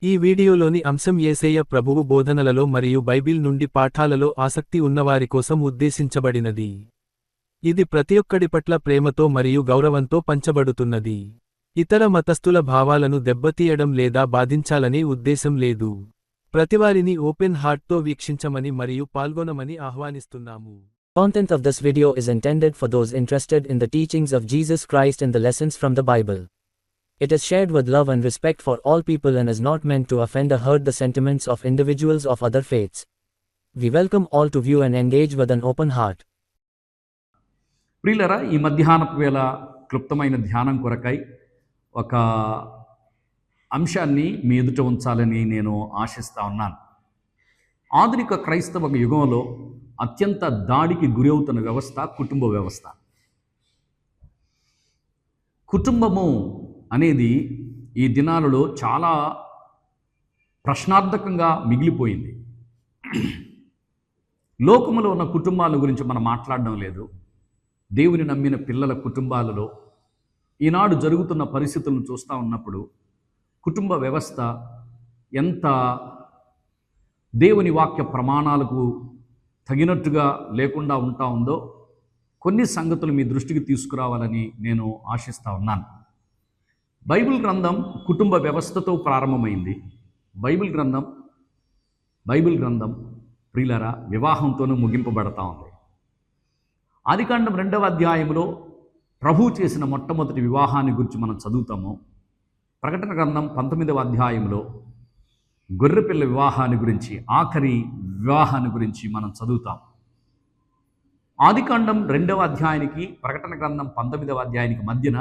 ఈ వీడియోలోని అంశం యేసయ్య ప్రభువు బోధనలలో మరియు బైబిల్ నుండి పాఠాలలో ఆసక్తి ఉన్నవారి కోసం ఉద్దేశించబడినది. ఇది ప్రతి ఒక్కడి పట్ల ప్రేమతో మరియు గౌరవంతో పంచబడుతున్నది. ఇతర మతస్థుల భావాలను దెబ్బతీయడం లేదా బాధించాలనే ఉద్దేశం లేదు. ప్రతివారిని ఓపెన్ హార్ట్తో వీక్షించమని మరియు పాల్గొనమని ఆహ్వానిస్తున్నాము. Content of this video is intended for those interested in the teachings of Jesus Christ and the lessons from the Bible. It is shared with love and respect for all people and is not meant to offend or hurt the sentiments of individuals of other faiths. We welcome all to view and engage with an open heart. ప్రియులరా, ఈ మధ్యాహ్నపు వేళ క్లుప్తమైన ధ్యానం కొరకై ఒక అంశాన్ని మీ ఎదుట ఉంచాలని నేను ఆశిస్తా ఉన్నాను. ఆధునిక క్రైస్తవ యుగంలో అత్యంత దాడికి గురి అవుతున్న వ్యవస్థ కుటుంబ వ్యవస్థ. కుటుంబము అనేది ఈ దినాలలో చాలా ప్రశ్నార్థకంగా మిగిలిపోయింది. లోకములో ఉన్న కుటుంబాల గురించి మనం మాట్లాడడం లేదు. దేవుని నమ్మిన పిల్లల కుటుంబాలలో ఈనాడు జరుగుతున్న పరిస్థితులను చూస్తూ ఉన్నప్పుడు కుటుంబ వ్యవస్థ ఎంత దేవుని వాక్య ప్రమాణాలకు తగినట్టుగా లేకుండా ఉంటా ఉందో కొన్ని సంగతులు మీ దృష్టికి తీసుకురావాలని నేను ఆశిస్తూ ఉన్నాను. బైబిల్ గ్రంథం కుటుంబ వ్యవస్థతో ప్రారంభమైంది. బైబిల్ గ్రంథం ప్రియులరా వివాహంతోనూ ముగింపబడతా ఉంది. ఆదికాండం 2వ అధ్యాయంలో ప్రభువు చేసిన మొట్టమొదటి వివాహాన్ని గురించి మనం చదువుతాము. ప్రకటన గ్రంథం 19వ అధ్యాయంలో గొర్రెపిల్ల వివాహాన్ని గురించి, ఆఖరి వివాహాన్ని గురించి మనం చదువుతాం. ఆదికాండం 2వ అధ్యాయానికి ప్రకటన గ్రంథం 19వ అధ్యాయానికి మధ్యన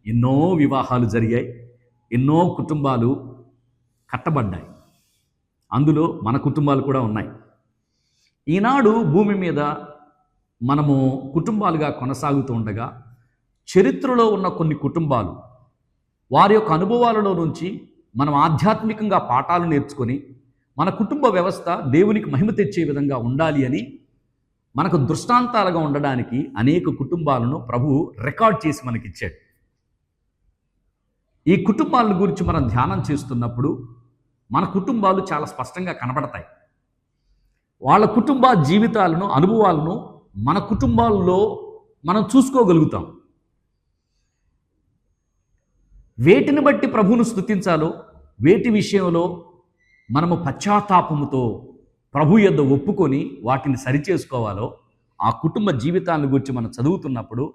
ఎన్నో వివాహాలు జరిగాయి, ఎన్నో కుటుంబాలు కట్టబడ్డాయి. అందులో మన కుటుంబాలు కూడా ఉన్నాయి. ఈనాడు భూమి మీద మనము కుటుంబాలుగా కొనసాగుతూ ఉండగా చరిత్రలో ఉన్న కొన్ని కుటుంబాలు వారి యొక్క అనుభవాలలో నుంచి మనం ఆధ్యాత్మికంగా పాఠాలు నేర్చుకొని మన కుటుంబ వ్యవస్థ దేవునికి మహిమ తెచ్చే విధంగా ఉండాలి అని మనకు దృష్టాంతాలుగా ఉండడానికి అనేక కుటుంబాలను ప్రభువు రికార్డ్ చేసి మనకిచ్చాడు. ఈ కుటుంబాల గురించి మనం ధ్యానం చేస్తున్నప్పుడు మన కుటుంబాలు చాలా స్పష్టంగా కనబడతాయి. వాళ్ళ కుటుంబ జీవితాలను, అనుభవాలను మన కుటుంబాల్లో మనం చూసుకోగలుగుతాం. వేటిని బట్టి ప్రభువును స్తుతించాలో, వేటి విషయంలో మనము పశ్చాత్తాపముతో ప్రభు యొద్ద ఒప్పుకొని వాటిని సరిచేసుకోవాలో ఆ కుటుంబ జీవితాలను గురించి మనం చదువుతున్నప్పుడు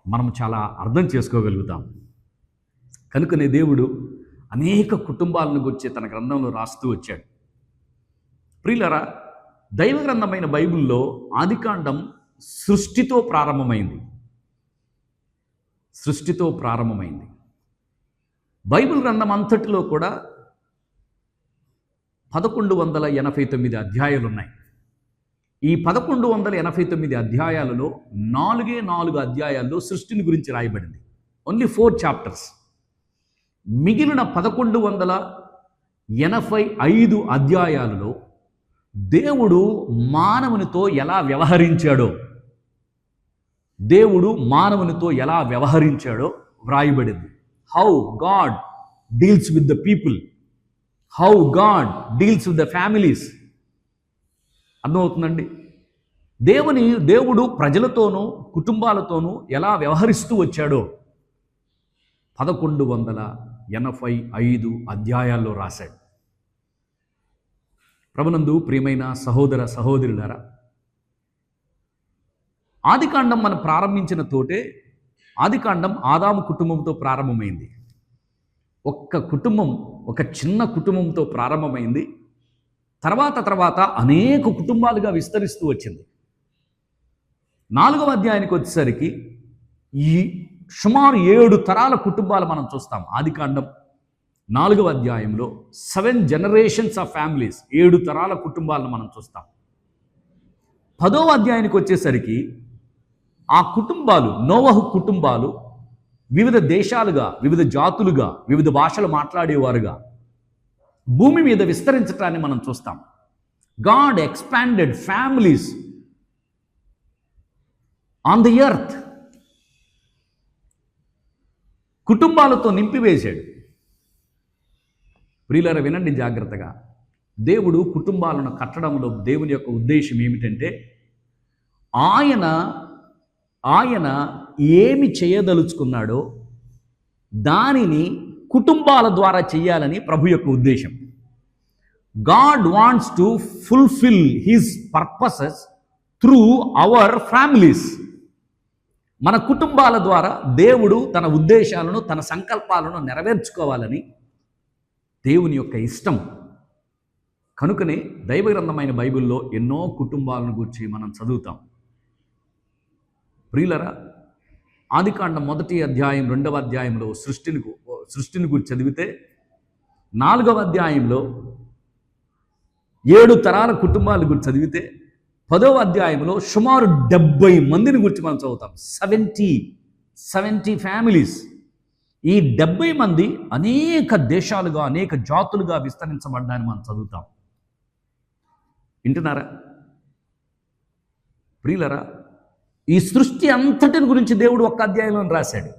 మనం చాలా అర్థం చేసుకోగలుగుతాం. కనుకనే దేవుడు అనేక కుటుంబాలను గురించి తన గ్రంథంలో రాస్తూ వచ్చాడు. ప్రియులరా, దైవ గ్రంథమైన బైబిల్లో ఆదికాండం సృష్టితో ప్రారంభమైంది. బైబిల్ గ్రంథం అంతటిలో కూడా 1189 అధ్యాయాలు ఉన్నాయి. ఈ 1189 అధ్యాయాలలో 4 అధ్యాయాల్లో సృష్టిని గురించి రాయబడింది. Only 4 chapters. మిగిలిన 1185 అధ్యాయాలలో దేవుడు మానవునితో ఎలా వ్యవహరించాడో వ్రాయబడింది. How God deals with the people, how God deals with the families. అర్థమవుతుందండి? దేవుడు ప్రజలతోనూ కుటుంబాలతోనూ ఎలా వ్యవహరిస్తూ వచ్చాడో 1185 అధ్యాయాల్లో రాశాడు. ప్రభునందు ప్రియమైన సహోదర సహోదరులారా, ఆదికాండం మనం ప్రారంభించిన తోటే ఆదికాండం ఆదాము కుటుంబంతో ప్రారంభమైంది. ఒక చిన్న కుటుంబంతో ప్రారంభమైంది. తర్వాత అనేక కుటుంబాలుగా విస్తరిస్తూ వచ్చింది. 4వ అధ్యాయానికి వచ్చేసరికి ఈ సుమారు 7 తరాల కుటుంబాలు మనం చూస్తాం. ఆదికాండం 4వ అధ్యాయంలో 7 జనరేషన్స్ ఆఫ్ ఫ్యామిలీస్, 7 తరాల కుటుంబాలను మనం చూస్తాం. 10వ అధ్యాయానికి వచ్చేసరికి ఆ కుటుంబాలు, నోవహు కుటుంబాలు వివిధ దేశాలుగా, వివిధ జాతులుగా, వివిధ భాషలు మాట్లాడేవారుగా భూమి మీద విస్తరించటాన్ని మనం చూస్తాం. God expanded families on the earth. కుటుంబాలతో నింపివేశాడు. ప్రియులారా వినండి జాగ్రత్తగా. దేవుడు కుటుంబాలను కట్టడంలో దేవుని యొక్క ఉద్దేశం ఏమిటంటే ఆయన ఏమి చేయదలుచుకున్నాడో దానిని కుటుంబాల ద్వారా చేయాలని ప్రభు యొక్క ఉద్దేశం. God wants to fulfil his purposes through our families. మన కుటుంబాల ద్వారా దేవుడు తన ఉద్దేశాలను, తన సంకల్పాలను నెరవేర్చుకోవాలని దేవుని యొక్క ఇష్టం. కనుకనే దైవగ్రంథమైన బైబిల్లో ఎన్నో కుటుంబాలను గురించి మనం చదువుతాం. ప్రియులరా, ఆదికాండం 1వ అధ్యాయం 2వ అధ్యాయంలో సృష్టిని గురించి చదివితే 4వ అధ్యాయంలో 7 తరాల కుటుంబాల గురించి చదివితే 10వ అధ్యాయంలో సుమారు 70 మందిని గురించి మనం చదువుతాం. 70 ఫ్యామిలీస్. ఈ 70 మంది అనేక దేశాలుగా, అనేక జాతులుగా విస్తరించబడ్డాన్ని మనం చదువుతాం. వింటున్నారా ప్రియులరా? ఈ సృష్టి అంతటిని గురించి దేవుడు ఒక్క అధ్యాయంలో రాశాడు.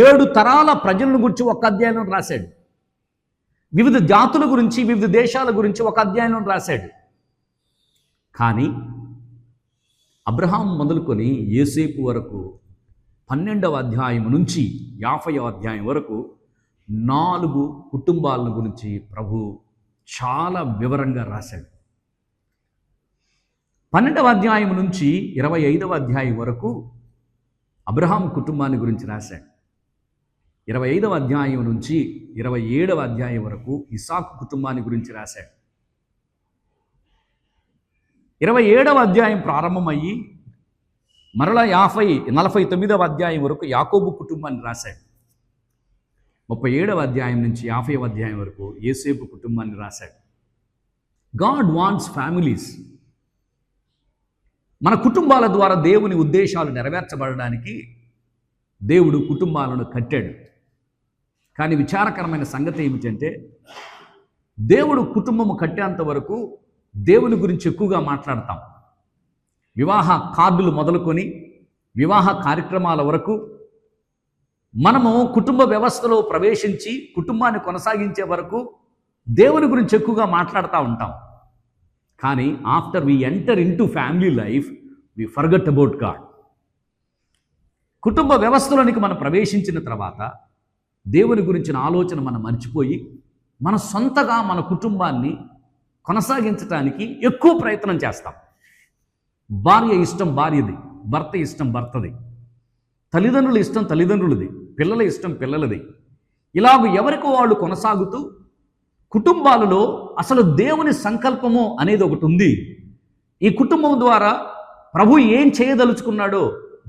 7 తరాల ప్రజలను గురించి ఒక్క అధ్యాయంలో రాశాడు. వివిధ జాతుల గురించి, వివిధ దేశాల గురించి ఒక అధ్యాయంలో రాశాడు. కానీ అబ్రహాం మొదలుకొని యోసేపు వరకు 12వ అధ్యాయం నుంచి 50వ అధ్యాయం వరకు 4 కుటుంబాలను గురించి ప్రభు చాలా వివరంగా రాశాడు. 12వ అధ్యాయం నుంచి 25వ అధ్యాయం వరకు అబ్రహాం కుటుంబాన్ని గురించి రాశాడు. 25వ అధ్యాయం నుంచి 27వ అధ్యాయం వరకు ఇస్సాకు కుటుంబాన్ని గురించి రాశాడు. 27వ అధ్యాయం ప్రారంభమయ్యి మరలా 49వ అధ్యాయం వరకు యాకోబు కుటుంబాన్ని రాశాడు. 37వ అధ్యాయం నుంచి 50వ అధ్యాయం వరకు యోసేపు కుటుంబాన్ని రాశాడు. God wants families. మన కుటుంబాల ద్వారా దేవుని ఉద్దేశాలు నెరవేర్చబడడానికి దేవుడు కుటుంబాలను కట్టాడు. కానీ విచారకరమైన సంగతి ఏమిటంటే దేవుడు కుటుంబము కట్టేంత వరకు దేవుని గురించి ఎక్కువగా మాట్లాడతాం. వివాహ కార్డులు మొదలుకొని వివాహ కార్యక్రమాల వరకు మనము కుటుంబ వ్యవస్థలో ప్రవేశించి కుటుంబాన్ని కొనసాగించే వరకు దేవుని గురించి ఎక్కువగా మాట్లాడుతూ ఉంటాం. కానీ after we enter into family life we forget about God. కుటుంబ వ్యవస్థలోనికి మనం ప్రవేశించిన తర్వాత దేవుని గురించిన ఆలోచన మనం మర్చిపోయి మన సొంతగా మన కుటుంబాన్ని కొనసాగించడానికి ఎక్కువ ప్రయత్నం చేస్తాం. భార్య ఇష్టం భార్యది, భర్త ఇష్టం భర్తది, తల్లిదండ్రుల ఇష్టం తల్లిదండ్రులది, పిల్లల ఇష్టం పిల్లలది. ఇలాగ ఎవరికి వాళ్ళు కొనసాగుతూ కుటుంబాలలో అసలు దేవుని సంకల్పము అనేది ఒకటి ఉంది. ఈ కుటుంబం ద్వారా ప్రభు ఏం చేయదలుచుకున్నాడో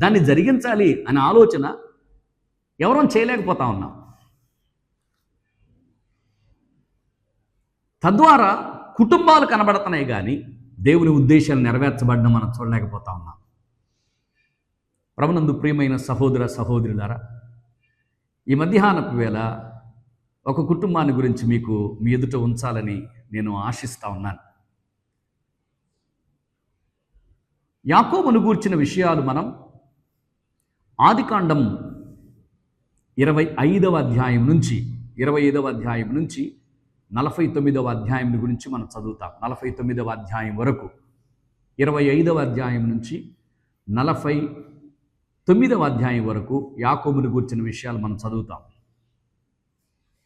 దాన్ని జరిగించాలి అనే ఆలోచన ఎవరూ చేయలేకపోతా ఉన్నాం. తద్వారా కుటుంబాలు కనబడుతున్నాయి కానీ దేవుని ఉద్దేశాలు నెరవేర్చబడడం మనం చూడలేకపోతా ఉన్నాం. ప్రభునందు ప్రియమైన సహోదర సహోదరులారా, ఈ మధ్యాహ్నపు వేళ ఒక కుటుంబాన్ని గురించి మీకు మీ ఎదుట ఉంచాలని నేను ఆశిస్తా ఉన్నాను. యాకోబును గూర్చిన విషయాలు మనం ఆదికాండం 25వ అధ్యాయం నుంచి 25వ అధ్యాయం నుంచి 49వ అధ్యాయం గురించి మనం చదువుతాం. 49వ అధ్యాయం వరకు 25వ అధ్యాయం నుంచి 49వ అధ్యాయం వరకు యాకోబును గూర్చిన విషయాలు మనం చదువుతాం.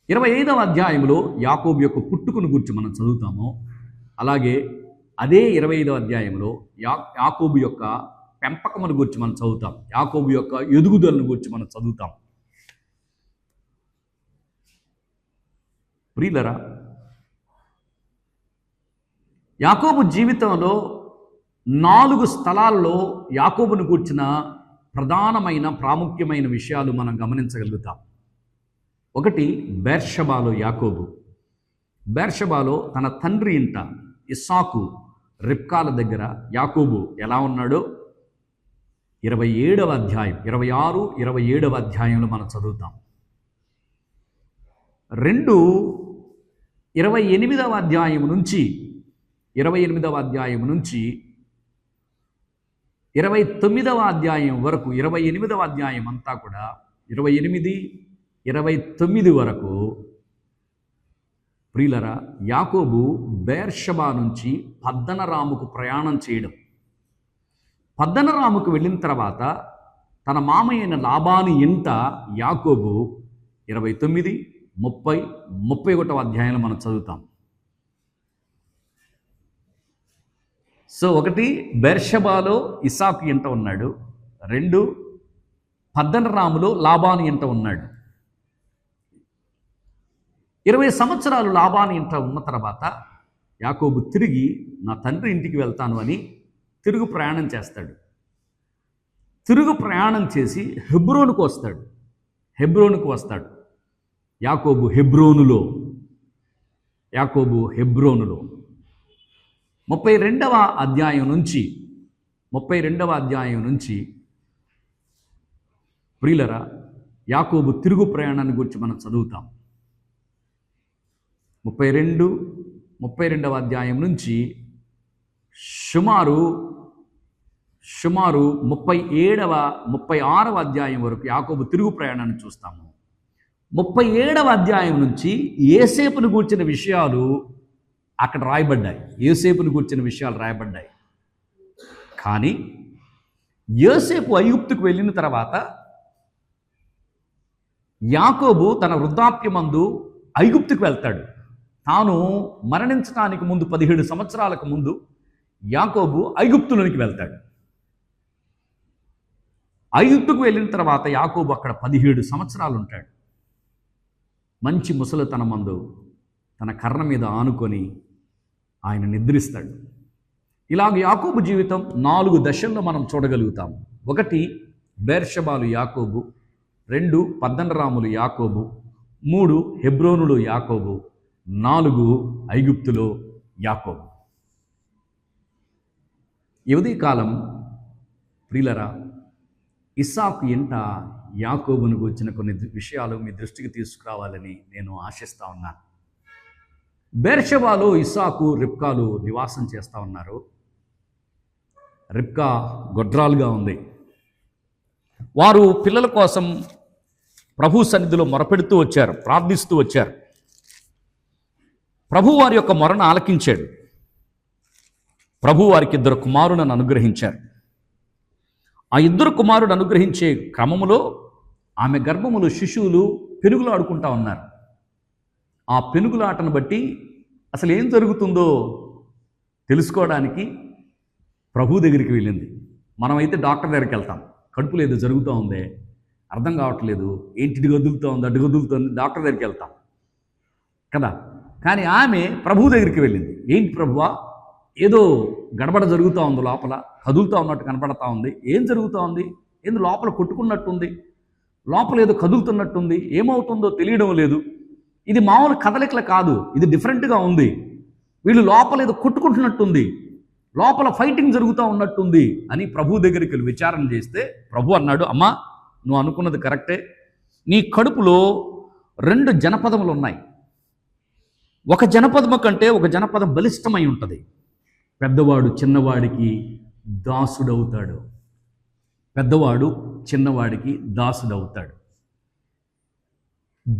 25వ అధ్యాయంలో యాకోబు యొక్క పుట్టుకను గురించి మనం చదువుతాము. అలాగే అదే 25వ అధ్యాయంలో యాకోబు యొక్క పెంపకమును గురించి మనం చదువుతాం. యాకోబు యొక్క ఎదుగుదలను గురించి మనం చదువుతాం. ప్రియులరా, యాకోబు జీవితంలో 4 స్థలాల్లో యాకోబును గూర్చిన ప్రధానమైన ప్రాముఖ్యమైన విషయాలు మనం గమనించగలుగుతాం. ఒకటి, బెర్షబాలో యాకోబు. బెర్షబాలో తన తండ్రి ఇంట ఇస్సాకు రిబ్కాల దగ్గర యాకోబు ఎలా ఉన్నాడో 27వ అధ్యాయం 26, 27వ అధ్యాయంలో మనం చదువుతాం. 2, 28వ అధ్యాయం నుంచి 29వ అధ్యాయం నుంచి 29వ అధ్యాయం వరకు 28వ అధ్యాయం అంతా కూడా 28, 29 వరకు ప్రియులరా, యాకోబు బెర్షెబా నుంచి పద్దనరాముకు ప్రయాణం చేయడం. పద్దనరాముకు వెళ్ళిన తర్వాత తన మామయ్య అయిన లాబాను ఇంట యాకోబు 29, 30, 31 అధ్యాయాలు మనం చదువుతాం. సో 1 బెర్షెబాలో ఇస్సాకు ఇంట ఉన్నాడు, 2 పద్దనరాములో లాబాను ఇంట ఉన్నాడు. 20 సంవత్సరాలు లాబాను ఇంట ఉన్న తర్వాత యాకోబు తిరిగి నా తండ్రి ఇంటికి వెళ్తాను అని తిరుగు ప్రయాణం చేస్తాడు. తిరుగు ప్రయాణం చేసి హెబ్రోనుకు వస్తాడు. యాకోబు హెబ్రోనులో 32వ అధ్యాయం నుంచి ప్రియులరా, యాకోబు తిరుగు ప్రయాణాన్ని గురించి మనం చదువుతాం. 32వ అధ్యాయం నుంచి సుమారు 36వ అధ్యాయం వరకు యాకోబు తిరుగు ప్రయాణాన్ని చూస్తాము. 37వ అధ్యాయం నుంచి యోసేపును గూర్చిన విషయాలు అక్కడ రాయబడ్డాయి. కానీ యోసేపు ఐగుప్తుకు వెళ్ళిన తర్వాత యాకోబు తన వృద్ధాప్యమందు ఐగుప్తుకు వెళ్తాడు. తాను మరణించడానికి ముందు 17 సంవత్సరాలకు ముందు యాకోబు ఐగుప్తులోనికి వెళ్తాడు. ఐగుప్తుకు వెళ్ళిన తర్వాత యాకోబు అక్కడ 17 సంవత్సరాలు ఉంటాడు. మంచి ముసలితనమందు తన కర్ర మీద ఆనుకొని ఆయన నిద్రిస్తాడు. ఇలాగ యాకోబు జీవితం 4 దశల్లో మనం చూడగలుగుతాం. 1 బెర్షెబాలు యాకోబు, 2 పద్దనరాములు యాకోబు, 3 హెబ్రోనులో యాకోబు, 4 ఐగుప్తులో యాకోబు. ఈ ఉదయకాలం ప్రియులరా, ఇస్సాకు ఇంట యాకోబును గురించిన కొన్ని విషయాలు మీ దృష్టికి తీసుకురావాలని నేను ఆశిస్తా ఉన్నాను. బెర్షెబాలో ఇస్సాకు, రిబ్కాలు నివాసం చేస్తూ ఉన్నారు. రిబ్కా గొడ్రాలుగా ఉంది. వారు పిల్లల కోసం ప్రభు సన్నిధిలో మొరపెడుతూ వచ్చారు, ప్రార్థిస్తూ వచ్చారు. ప్రభు వారి యొక్క మొరను ఆలకించాడు. ప్రభు వారికి 2 కుమారులను అనుగ్రహించారు. ఆ 2 కుమారుడు అనుగ్రహించే క్రమములో ఆమె గర్భములో శిశువులు పెనుగులాడుకుంటా ఉన్నారు. ఆ పెనుగులాటను బట్టి అసలు ఏం జరుగుతుందో తెలుసుకోవడానికి ప్రభు దగ్గరికి వెళ్ళింది. మనమైతే డాక్టర్ దగ్గరికి వెళ్తాం, కడుపులో ఏదో జరుగుతూ ఉందే, అర్థం కావట్లేదు, ఏంటి ఇటు గదులుతూ ఉంది, అడ్డు గదులుతుంది, డాక్టర్ దగ్గరికి వెళ్తాం కదా. కానీ ఆమె ప్రభు దగ్గరికి వెళ్ళింది. ఏంటి ప్రభువా, ఏదో గడబడ జరుగుతూ ఉంది, లోపల కదులుతూ ఉన్నట్టు కనపడతా ఉంది, ఏం జరుగుతూ ఉంది, ఏంది లోపల కొట్టుకున్నట్టుంది, లోపల ఏదో కదులుతున్నట్టుంది, ఏమవుతుందో తెలియడం లేదు, ఇది మామూలు కదలికలు కాదు, ఇది డిఫరెంట్గా ఉంది, వీళ్ళు లోపల ఏదో కొట్టుకుంటున్నట్టుంది, లోపల ఫైటింగ్ జరుగుతూ ఉన్నట్టుంది అని ప్రభు దగ్గరికి వెళ్ళి విచారణ చేస్తే ప్రభు అన్నాడు, అమ్మా నువ్వు అనుకున్నది కరెక్టే, నీ కడుపులో 2 జనపదములు ఉన్నాయి. ఒక జనపదము కంటే ఒక జనపదం బలిష్టమై ఉంటుంది. పెద్దవాడు చిన్నవాడికి దాసుడవుతాడు.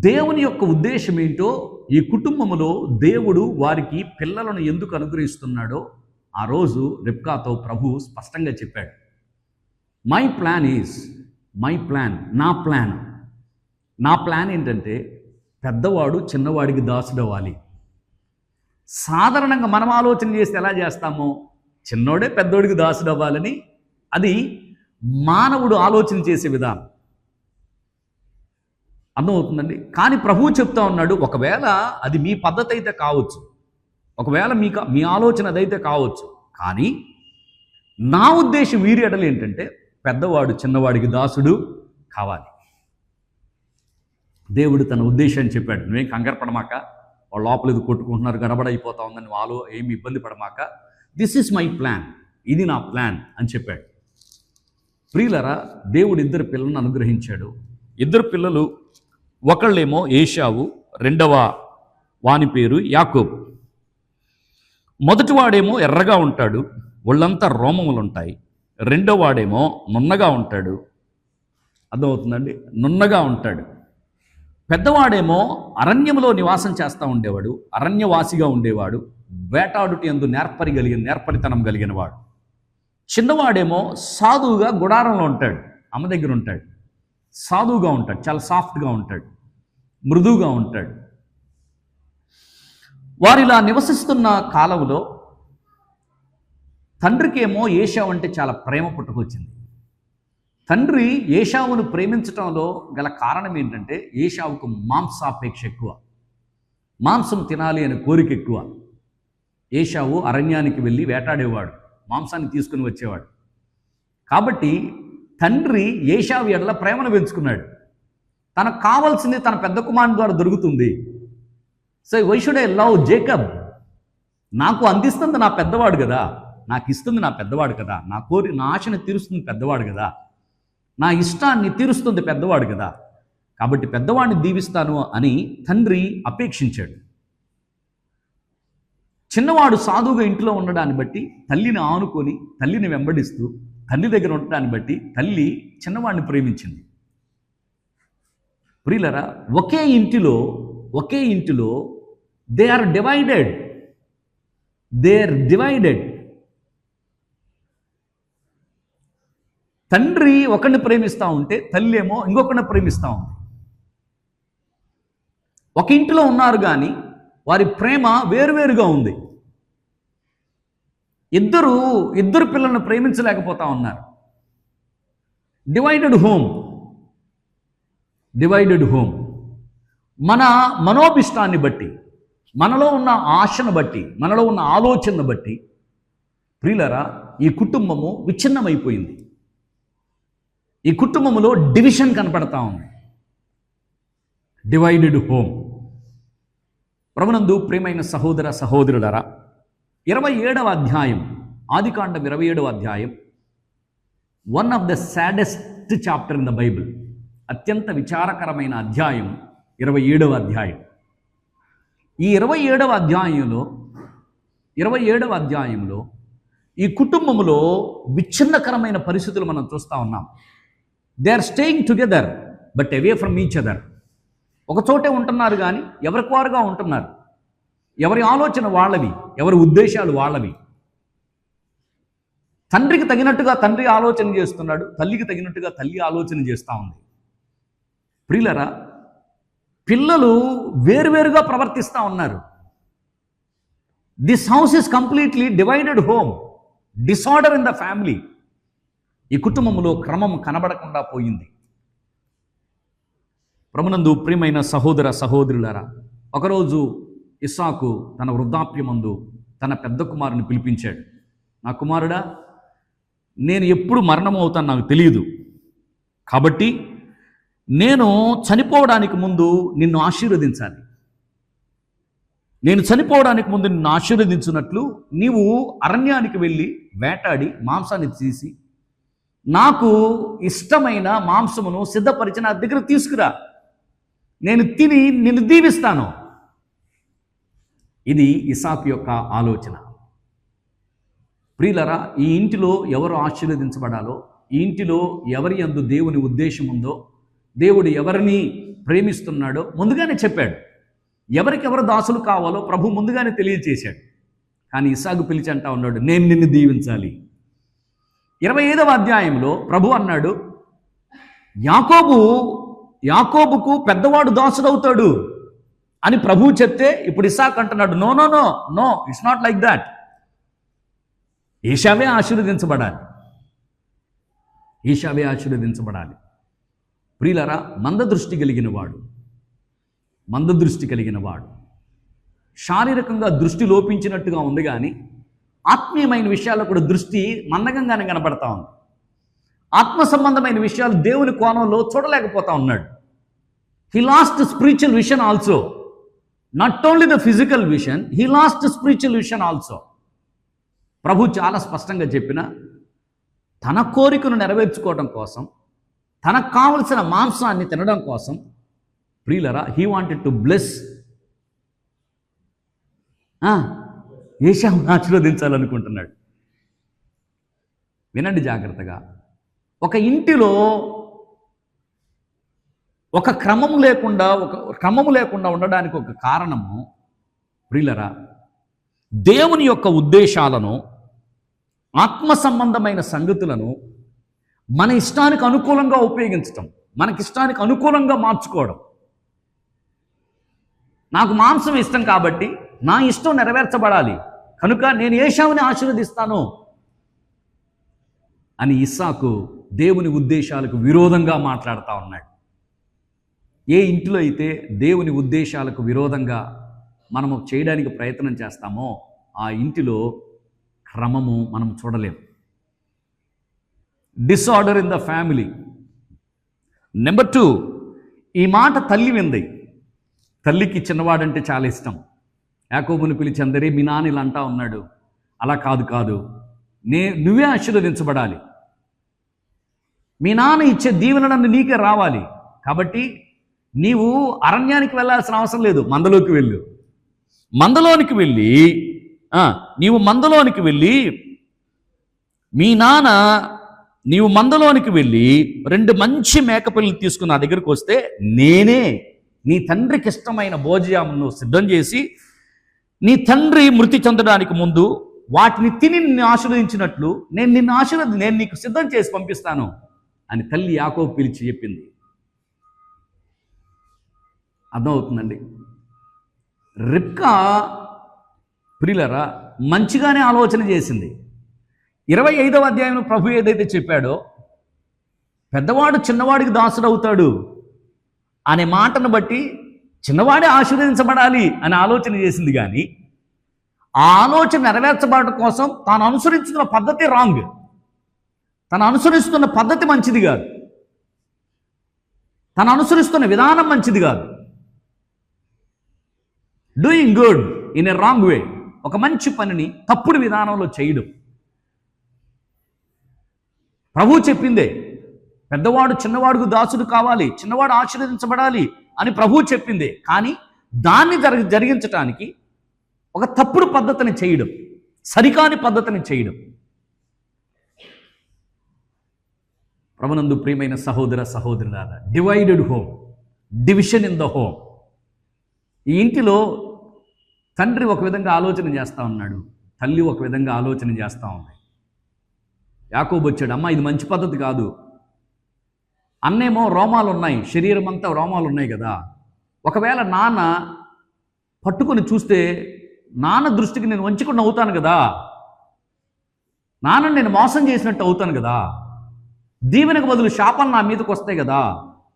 దేవుని యొక్క ఉద్దేశం ఏంటో, ఈ కుటుంబములో దేవుడు వారికి పిల్లలను ఎందుకు అనుగ్రహిస్తున్నాడో ఆ రోజు రిబ్కాతో ప్రభు స్పష్టంగా చెప్పాడు. నా ప్లాన్ ఏంటంటే పెద్దవాడు చిన్నవాడికి దాసుడవ్వాలి. సాధారణంగా మనం ఆలోచన చేస్తే ఎలా చేస్తామో, చిన్నోడే పెద్దోడికి దాసుడవ్వాలని, అది మానవుడు ఆలోచన చేసే విధానం. అర్థమవుతుందండి. కానీ ప్రభువు చెప్తా ఉన్నాడు, ఒకవేళ అది మీ పద్ధతి అయితే కావచ్చు, ఒకవేళ మీ ఆలోచన అదైతే కావచ్చు, కానీ నా ఉద్దేశం వీరి ఎడలు ఏంటంటే పెద్దవాడు చిన్నవాడికి దాసుడు కావాలి. దేవుడు తన ఉద్దేశాన్ని చెప్పాడు. నువ్వేం కంగారు పడమాక, వాళ్ళు లోపల ఇది కొట్టుకుంటున్నారు, గడబడైపోతా ఉందని వాళ్ళు ఏమి ఇబ్బంది పడమాక, దిస్ ఈజ్ మై ప్లాన్, ఇది నా ప్లాన్ అని చెప్పాడు. ప్రియులరా, దేవుడు 2 పిల్లలను అనుగ్రహించాడు. 2 పిల్లలు, ఒకళ్ళేమో ఏశావు, రెండవ వాని పేరు యాకోబు. మొదటివాడేమో ఎర్రగా ఉంటాడు, ఒళ్ళంతా రోమములు ఉంటాయి. రెండో వాడేమో నున్నగా ఉంటాడు. అర్థమవుతుందండి, నున్నగా ఉంటాడు. పెద్దవాడేమో అరణ్యములో నివాసం చేస్తూ ఉండేవాడు, అరణ్యవాసిగా ఉండేవాడు, వేటాడుట యందు నేర్పరితనం కలిగిన వాడు. చిన్నవాడేమో సాధువుగా గుడారంలో ఉంటాడు, అమ్మ దగ్గర ఉంటాడు, సాధువుగా ఉంటాడు, చాలా సాఫ్ట్గా ఉంటాడు, మృదువుగా ఉంటాడు. వారిలా నివసిస్తున్న కాలంలో తండ్రికేమో ఏశావు అంటే చాలా ప్రేమ పుట్టుకొచ్చింది. తండ్రి ఏశావును ప్రేమించటంలో గల కారణం ఏంటంటే ఏశావుకు మాంసాపేక్ష ఎక్కువ, మాంసం తినాలి అనే కోరిక ఎక్కువ. ఏశావు అరణ్యానికి వెళ్ళి వేటాడేవాడు, మాంసాన్ని తీసుకుని వచ్చేవాడు. కాబట్టి తండ్రి ఏశావు ఎడల ప్రేమను పెంచుకున్నాడు. తనకు కావాల్సింది తన పెద్ద కుమారుని ద్వారా దొరుకుతుంది. So why should I love Jacob? నాకు అందిస్తుంది నా పెద్దవాడు కదా, నాకు ఇస్తుంది నా పెద్దవాడు కదా, నా ఆశని తీరుస్తుంది పెద్దవాడు కదా, నా ఇష్టాన్ని తీరుస్తుంది పెద్దవాడు కదా, కాబట్టి పెద్దవాడిని దీవిస్తాను అని తండ్రి అపేక్షించాడు. చిన్నవాడు సాధువుగా ఇంట్లో ఉండడాన్ని బట్టి తల్లిని ఆనుకొని తల్లిని వెంబడిస్తూ తల్లి దగ్గర ఉండడాన్ని బట్టి తల్లి చిన్నవాడిని ప్రేమించింది. ప్రియులరా, ఒకే ఇంటిలో దే ఆర్ డివైడెడ్. తండ్రి ఒకరిని ప్రేమిస్తూ ఉంటే తల్లి ఏమో ఇంకొకరిని ప్రేమిస్తూ ఉంది. ఒక ఇంటిలో ఉన్నారు కానీ వారి ప్రేమ వేరువేరుగా ఉంది. ఇద్దరు పిల్లలను ప్రేమించలేకపోతా ఉన్నారు. Divided home. మన మనోభిష్టాన్ని బట్టి, మనలో ఉన్న ఆశను బట్టి, మనలో ఉన్న ఆలోచనను బట్టి ప్రియులరా ఈ కుటుంబము విచ్ఛిన్నమైపోయింది. ఈ కుటుంబంలో డివిజన్ కనపడతా ఉంది. Divided home. ప్రభునందు ప్రియమైన సహోదర సహోదరులరా, 27వ అధ్యాయం, ఆదికాండం 27వ అధ్యాయం, one of the saddest chapter in the Bible. అత్యంత విచారకరమైన అధ్యాయం 27వ అధ్యాయం. ఈ 27వ అధ్యాయంలో ఈ కుటుంబంలో విచ్ఛిన్నకరమైన పరిస్థితులు మనం చూస్తూ ఉన్నాం. They are staying together but away from each other. ఒక చోటే ఉంటున్నారు కానీ ఎవరికి వారుగా ఉంటున్నారు. ఎవరి ఆలోచన వాళ్ళవి, ఎవరి ఉద్దేశాలు వాళ్ళవి. తండ్రికి తగినట్టుగా తండ్రి ఆలోచన చేస్తున్నాడు, తల్లికి తగినట్టుగా తల్లి ఆలోచన చేస్తూ ఉంది. ప్రియులరా, పిల్లలు వేరువేరుగా ప్రవర్తిస్తూ ఉన్నారు. This house is completely divided home, disorder in the family. ఈ కుటుంబంలో క్రమం కనబడకుండా పోయింది. ప్రభునందు ప్రియమైన సహోదర సహోదరులారా, ఒకరోజు ఇస్సాకు తన వృద్ధాప్యమందు తన పెద్ద కుమారుని పిలిపించాడు. నా కుమారుడా, నేను ఎప్పుడు మరణం అవుతాను నాకు తెలియదు, కాబట్టి నేను చనిపోవడానికి ముందు నిన్ను ఆశీర్వదించాలి. నేను చనిపోవడానికి ముందు నిన్ను ఆశీర్వదించినట్లు నీవు అరణ్యానికి వెళ్ళి వేటాడి మాంసాన్ని తీసి నాకు ఇష్టమైన మాంసమును సిద్ధపరిచి నా దగ్గర తీసుకురా, నేను తిని నిన్ను దీవిస్తాను. ఇది ఇస్సాకు యొక్క ఆలోచన. ప్రియులరా, ఈ ఇంటిలో ఎవరు ఆశీర్వదించబడాలో, ఈ ఇంటిలో ఎవరి యందు దేవుని ఉద్దేశం ఉందో, దేవుడు ఎవరిని ప్రేమిస్తున్నాడో ముందుగానే చెప్పాడు. ఎవరికెవరు దాసులు కావాలో ప్రభు ముందుగానే తెలియచేశాడు. కానీ ఇస్సాకు పిలిచి అంటా ఉన్నాడు, నేను నిన్ను దీవించాలి. 25వ అధ్యాయంలో ప్రభు అన్నాడు, యాకోబుకు పెద్దవాడు దాసుడవుతాడు అని ప్రభువు చెప్తే ఇప్పుడు ఇస్సాకు అంటున్నాడు, no no no no, it's not like that. ఏశావే ఆశీర్వదించబడాలి. ప్రియులరా, మందదృష్టి కలిగిన వాడు శారీరకంగా దృష్టి లోపించినట్టుగా ఉంది, కానీ ఆత్మీయమైన విషయాల్లో కూడా దృష్టి మందకంగానే కనబడతా ఉంది. ఆత్మ సంబంధమైన విషయాలు దేవుని కోణంలో చూడలేకపోతా ఉన్నాడు. He lost spiritual vision also, not only the physical vision, he lost spiritual vision also. ప్రభు చాలా స్పష్టంగా చెప్పిన తన కోరికను నెరవేర్చుకోవడం కోసం, తనకు కావలసిన మాంసాన్ని తినడం కోసం ప్రియులరా హీ వాంటెడ్ టు బ్లెస్ ఏశావును ఆశీర్వదించాలనుకుంటున్నాడు. వినండి జాగ్రత్తగా. ఒక ఇంటిలో ఒక క్రమము లేకుండా ఉండడానికి ఒక కారణము ప్రియులరా, దేవుని యొక్క ఉద్దేశాలను, ఆత్మ సంబంధమైన సంగతులను మన ఇష్టానికి అనుకూలంగా ఉపయోగించటం, మనకిష్టానికి అనుకూలంగా మార్చుకోవడం. నాకు మాంసం ఇష్టం కాబట్టి నా ఇష్టం నెరవేర్చబడాలి కనుక నేను ఏశావుని ఆశీర్వదిస్తాను అని ఇస్సాకు దేవుని ఉద్దేశాలకు విరోధంగా మాట్లాడుతూ ఉన్నాడు. ఏ ఇంటిలో అయితే దేవుని ఉద్దేశాలకు విరోధంగా మనము చేయడానికి ప్రయత్నం చేస్తామో ఆ ఇంటిలో క్రమము మనం చూడలేము. Disorder in the family. Number 2, ఈ మాట తల్లి వింది. తల్లికి చిన్నవాడంటే చాలా ఇష్టం. యాకోబుని పిలిచి అందరే మీ నాన్న ఇలా అంటా ఉన్నాడు. అలా కాదు, నువ్వే ఆశీర్వదించబడాలి, మీ నాన్న ఇచ్చే దీవెనలన్నీ నీకే రావాలి, కాబట్టి నీవు అరణ్యానికి వెళ్ళాల్సిన అవసరం లేదు, మందలోకి వెళ్ళు. నీవు మందలోనికి వెళ్ళి నీవు మందలోనికి వెళ్ళి 2 మంచి మేకపిల్లలు తీసుకుని నా దగ్గరికి వస్తే నేనే నీ తండ్రికి ఇష్టమైన భోజనమును సిద్ధం చేసి నీ తండ్రి మృతి చెందడానికి ముందు వాటిని తిని నిన్ను ఆశీర్వదించినట్లు నేను నీకు సిద్ధం చేసి పంపిస్తాను అని తల్లి యాకోబు పిలిచి చెప్పింది. అర్థమవుతుందండి. రిబ్కా ప్రియులరా మంచిగానే ఆలోచన చేసింది. 25వ అధ్యాయంలో ప్రభు ఏదైతే చెప్పాడో పెద్దవాడు చిన్నవాడికి దాసుడవుతాడు అనే మాటను బట్టి చిన్నవాడే ఆశీర్వదించబడాలి అని ఆలోచన చేసింది. కానీ ఆ ఆలోచన నెరవేర్చబడటం కోసం తాను అనుసరిస్తున్న పద్ధతి రాంగ్, తను అనుసరిస్తున్న పద్ధతి మంచిది కాదు, తను అనుసరిస్తున్న విధానం మంచిది కాదు. Doing good in a wrong way, ఒక మంచి పనిని తప్పుడు విధానంలో చేయడం. ప్రభు చెప్పిందే, పెద్దవాడు చిన్నవాడుకు దాసుడు కావాలి, చిన్నవాడు ఆశీర్వదించబడాలి అని ప్రభు చెప్పిందే. కానీ దాన్ని జరిగించటానికి ఒక తప్పుడు పద్ధతిని చేయడం, సరికాని పద్ధతిని చేయడం. ప్రభునందు ప్రియమైన సహోదర సహోదరులారా, divided home, division in the home. ఈ ఇంటిలో తండ్రి ఒక విధంగా ఆలోచన చేస్తూ ఉన్నాడు, తల్లి ఒక విధంగా ఆలోచన చేస్తూ ఉంది. యాకోబు వచ్చాడు, అమ్మ ఇది మంచి పద్ధతి కాదు. అన్నేమో రోమాలు ఉన్నాయి, శరీరం అంతా రోమాలు ఉన్నాయి కదా, ఒకవేళ నాన్న పట్టుకొని చూస్తే నాన్న దృష్టికి నేను వంచకుండా అవుతాను కదా, నాన్నని నేను మోసం చేసినట్టు అవుతాను కదా, దీవెనకు బదులు శాపం నా మీదకి వస్తాయి కదా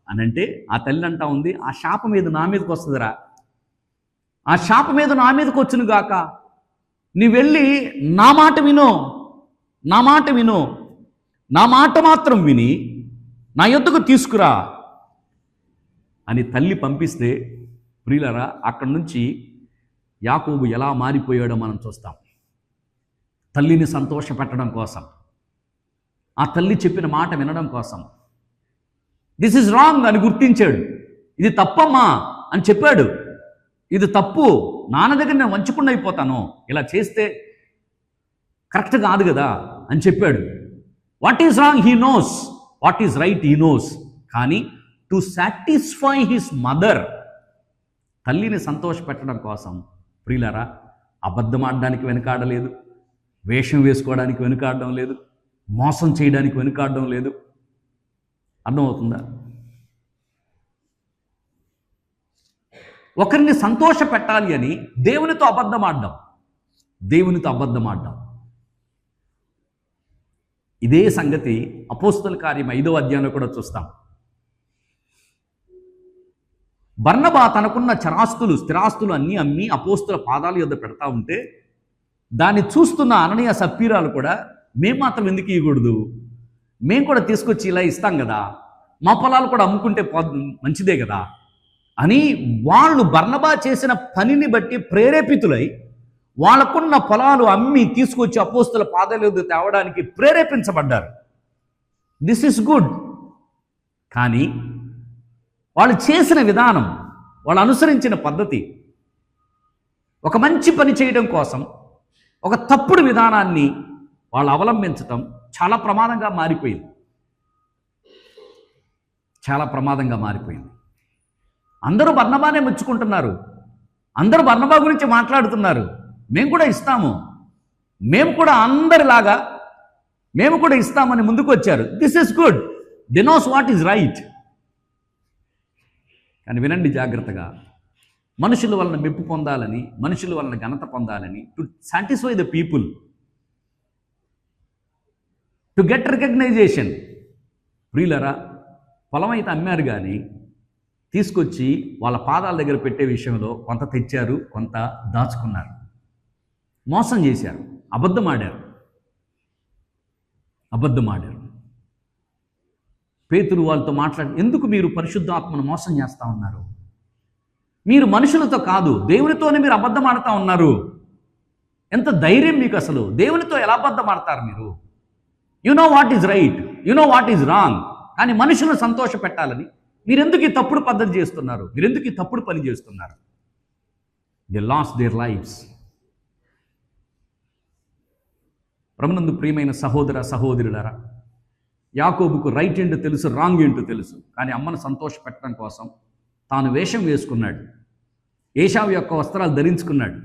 అని అంటే ఆ తల్లి అంటా ఉంది, ఆ శాపం మీద నా మీదకి వస్తుందిరా, ఆ శాపం మీద నా మీదకి వచ్చును గాక, నీ వెళ్ళి నా మాట విను, నా మాట మాత్రం విని నా యొద్దకు తీసుకురా అని తల్లి పంపిస్తే ప్రియులరా అక్కడి నుంచి యాకోబు ఎలా మారిపోయాడో మనం చూస్తాం. తల్లిని సంతోషపెట్టడం కోసం, ఆ తల్లి చెప్పిన మాట వినడం కోసం, దిస్ ఇస్ రాంగ్ అని గుర్తించాడు. ఇది తప్పమ్మా అని చెప్పాడు, ఇది తప్పు, నాన్న దగ్గర నేను వంచకుండా అయిపోతాను, ఇలా చేస్తే కరెక్ట్ కాదు కదా అని చెప్పాడు. What is wrong he knows, what is right he knows. కానీ టు సాటిస్ఫై హిస్ మదర్, తల్లిని సంతోషపెట్టడం కోసం ప్రియులరా అబద్ధం ఆడడానికి వెనుకాడలేదు, వేషం వేసుకోవడానికి వెనుకాడడం లేదు, మోసం చేయడానికి వెనుకాడడం లేదు. అర్థమవుతుందా? ఒకరిని సంతోష పెట్టాలి అని దేవునితో అబద్ధం ఆడడం. ఇదే సంగతి అపోస్తల కార్యం 5వ అధ్యాయంలో కూడా చూస్తాం. బర్నబా తనకున్న స్థిరాస్తులు అన్నీ అమ్మి అపోస్తల పాదాల యొద్ద పెడతా ఉంటే దాన్ని చూస్తున్న అననీయ సప్పీరాలు కూడా మేము మాత్రం ఎందుకు ఇవ్వకూడదు, మేము కూడా తీసుకొచ్చి ఇలా ఇస్తాం కదా, మా పొలాలు కూడా అమ్ముకుంటే మంచిదే కదా అని వాళ్ళు బర్నబా చేసిన పనిని బట్టి ప్రేరేపితులై వాళ్ళకున్న పొలాలు అమ్మి తీసుకొచ్చి అపోస్తల పాదాల యొద్ద తేవడానికి ప్రేరేపించబడ్డారు. This is good. కానీ వాళ్ళు చేసిన విధానం, వాళ్ళు అనుసరించిన పద్ధతి, ఒక మంచి పని చేయడం కోసం ఒక తప్పుడు విధానాన్ని వాళ్ళు అవలంబించటం చాలా ప్రమాదంగా మారిపోయింది. అందరూ బర్నబానే మెచ్చుకుంటున్నారు, అందరూ బర్నబా గురించి మాట్లాడుతున్నారు, మేము కూడా ఇస్తాము, మేము కూడా అందరిలాగా మేము కూడా ఇస్తామని ముందుకు వచ్చారు. This is good, they knows what is right. కానీ వినండి జాగ్రత్తగా, మనుషుల వలన మెప్పు పొందాలని, మనుషుల వలన ఘనత పొందాలని, to satisfy the people, to get recognition. ప్రియులరా, పొలం అయితే అమ్మారు కానీ తీసుకొచ్చి వాళ్ళ పాదాల దగ్గర పెట్టే విషయంలో కొంత తెచ్చారు, కొంత దాచుకున్నారు, మోసం చేశారు, అబద్ధమాడారు. పేతురు వాళ్ళతో మాట్లాడి, ఎందుకు మీరు పరిశుద్ధాత్మను మోసం చేస్తూ ఉన్నారు? మీరు మనుషులతో కాదు, దేవునితోనే మీరు అబద్ధం ఆడుతూ ఉన్నారు. ఎంత ధైర్యం మీకు అసలు? దేవునితో ఎలా అబద్ధం ఆడతారు మీరు? You know what is right, you know what is wrong. కానీ మనుషులను సంతోష పెట్టాలని మీరెందుకు ఈ తప్పుడు పద్ధతి చేస్తున్నారు? మీరెందుకు ఈ తప్పుడు పని చేస్తున్నారు? They last there lifes. ప్రభునందు ప్రియమైన సహోదర సహోదరులారా, యాకోబుకు రైట్ ఏంటో తెలుసు, రాంగ్ ఏంటో తెలుసు. కానీ అమ్మను సంతోష పెట్టడం కోసం తాను వేషం వేసుకున్నాడు, ఏశావు యొక్క వస్త్రాలు ధరించుకున్నాడు.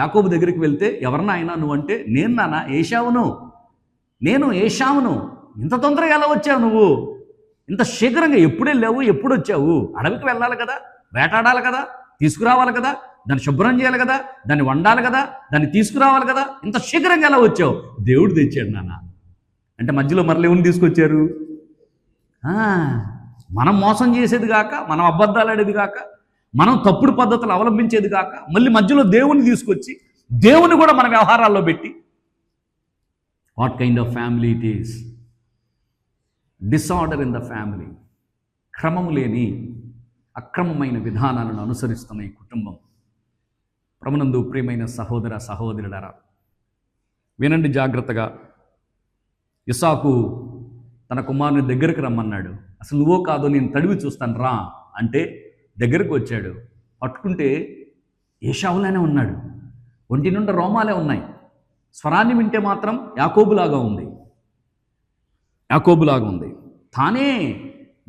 యాకోబు దగ్గరికి వెళ్తే, ఎవరన్నా అయినా నువ్వు అంటే, నేను నాన్న ఏశావును, నేను ఏశావును. ఇంత తొందరగా ఎలా వచ్చావు నువ్వు? ఇంత శీఘ్రంగా ఎప్పుడే లేవు, ఎప్పుడు వచ్చావు? అడవికి వెళ్ళాలి కదా, వేటాడాలి కదా, తీసుకురావాలి కదా, దాన్ని శుభ్రం చేయాలి కదా, దాన్ని వండాలి కదా, దాన్ని తీసుకురావాలి కదా, ఇంత శీఘ్రంగా ఎలా వచ్చావు? దేవుడు తెచ్చాడు నాన్న అంటే మధ్యలో మరలు ఎవరిని తీసుకొచ్చారు? మనం మోసం చేసేది కాక, మనం అబద్ధాలు ఆడేది కాక, మనం తప్పుడు పద్ధతులు అవలంబించేది కాక, మళ్ళీ మధ్యలో దేవుని తీసుకొచ్చి దేవుని కూడా మన వ్యవహారాల్లో పెట్టి, what kind of family it is? Disorder in the family. క్రమము లేని అక్రమమైన విధానాలను అనుసరిస్తున్న ఈ కుటుంబం. ప్రభునందు ప్రియమైన సహోదర సహోదరులారా, వినండి జాగ్రత్తగా. ఇస్సాకు తన కుమారుని దగ్గరికి రమ్మన్నాడు. అసలు నువ్వో కాదో నేను తడివి చూస్తాను రా అంటే దగ్గరకు వచ్చాడు. పట్టుకుంటే ఏశావులానే ఉన్నాడు, ఒంటి నుండి రోమాలే ఉన్నాయి. స్వరాన్ని వింటే మాత్రం యాకోబులాగా ఉంది. తానే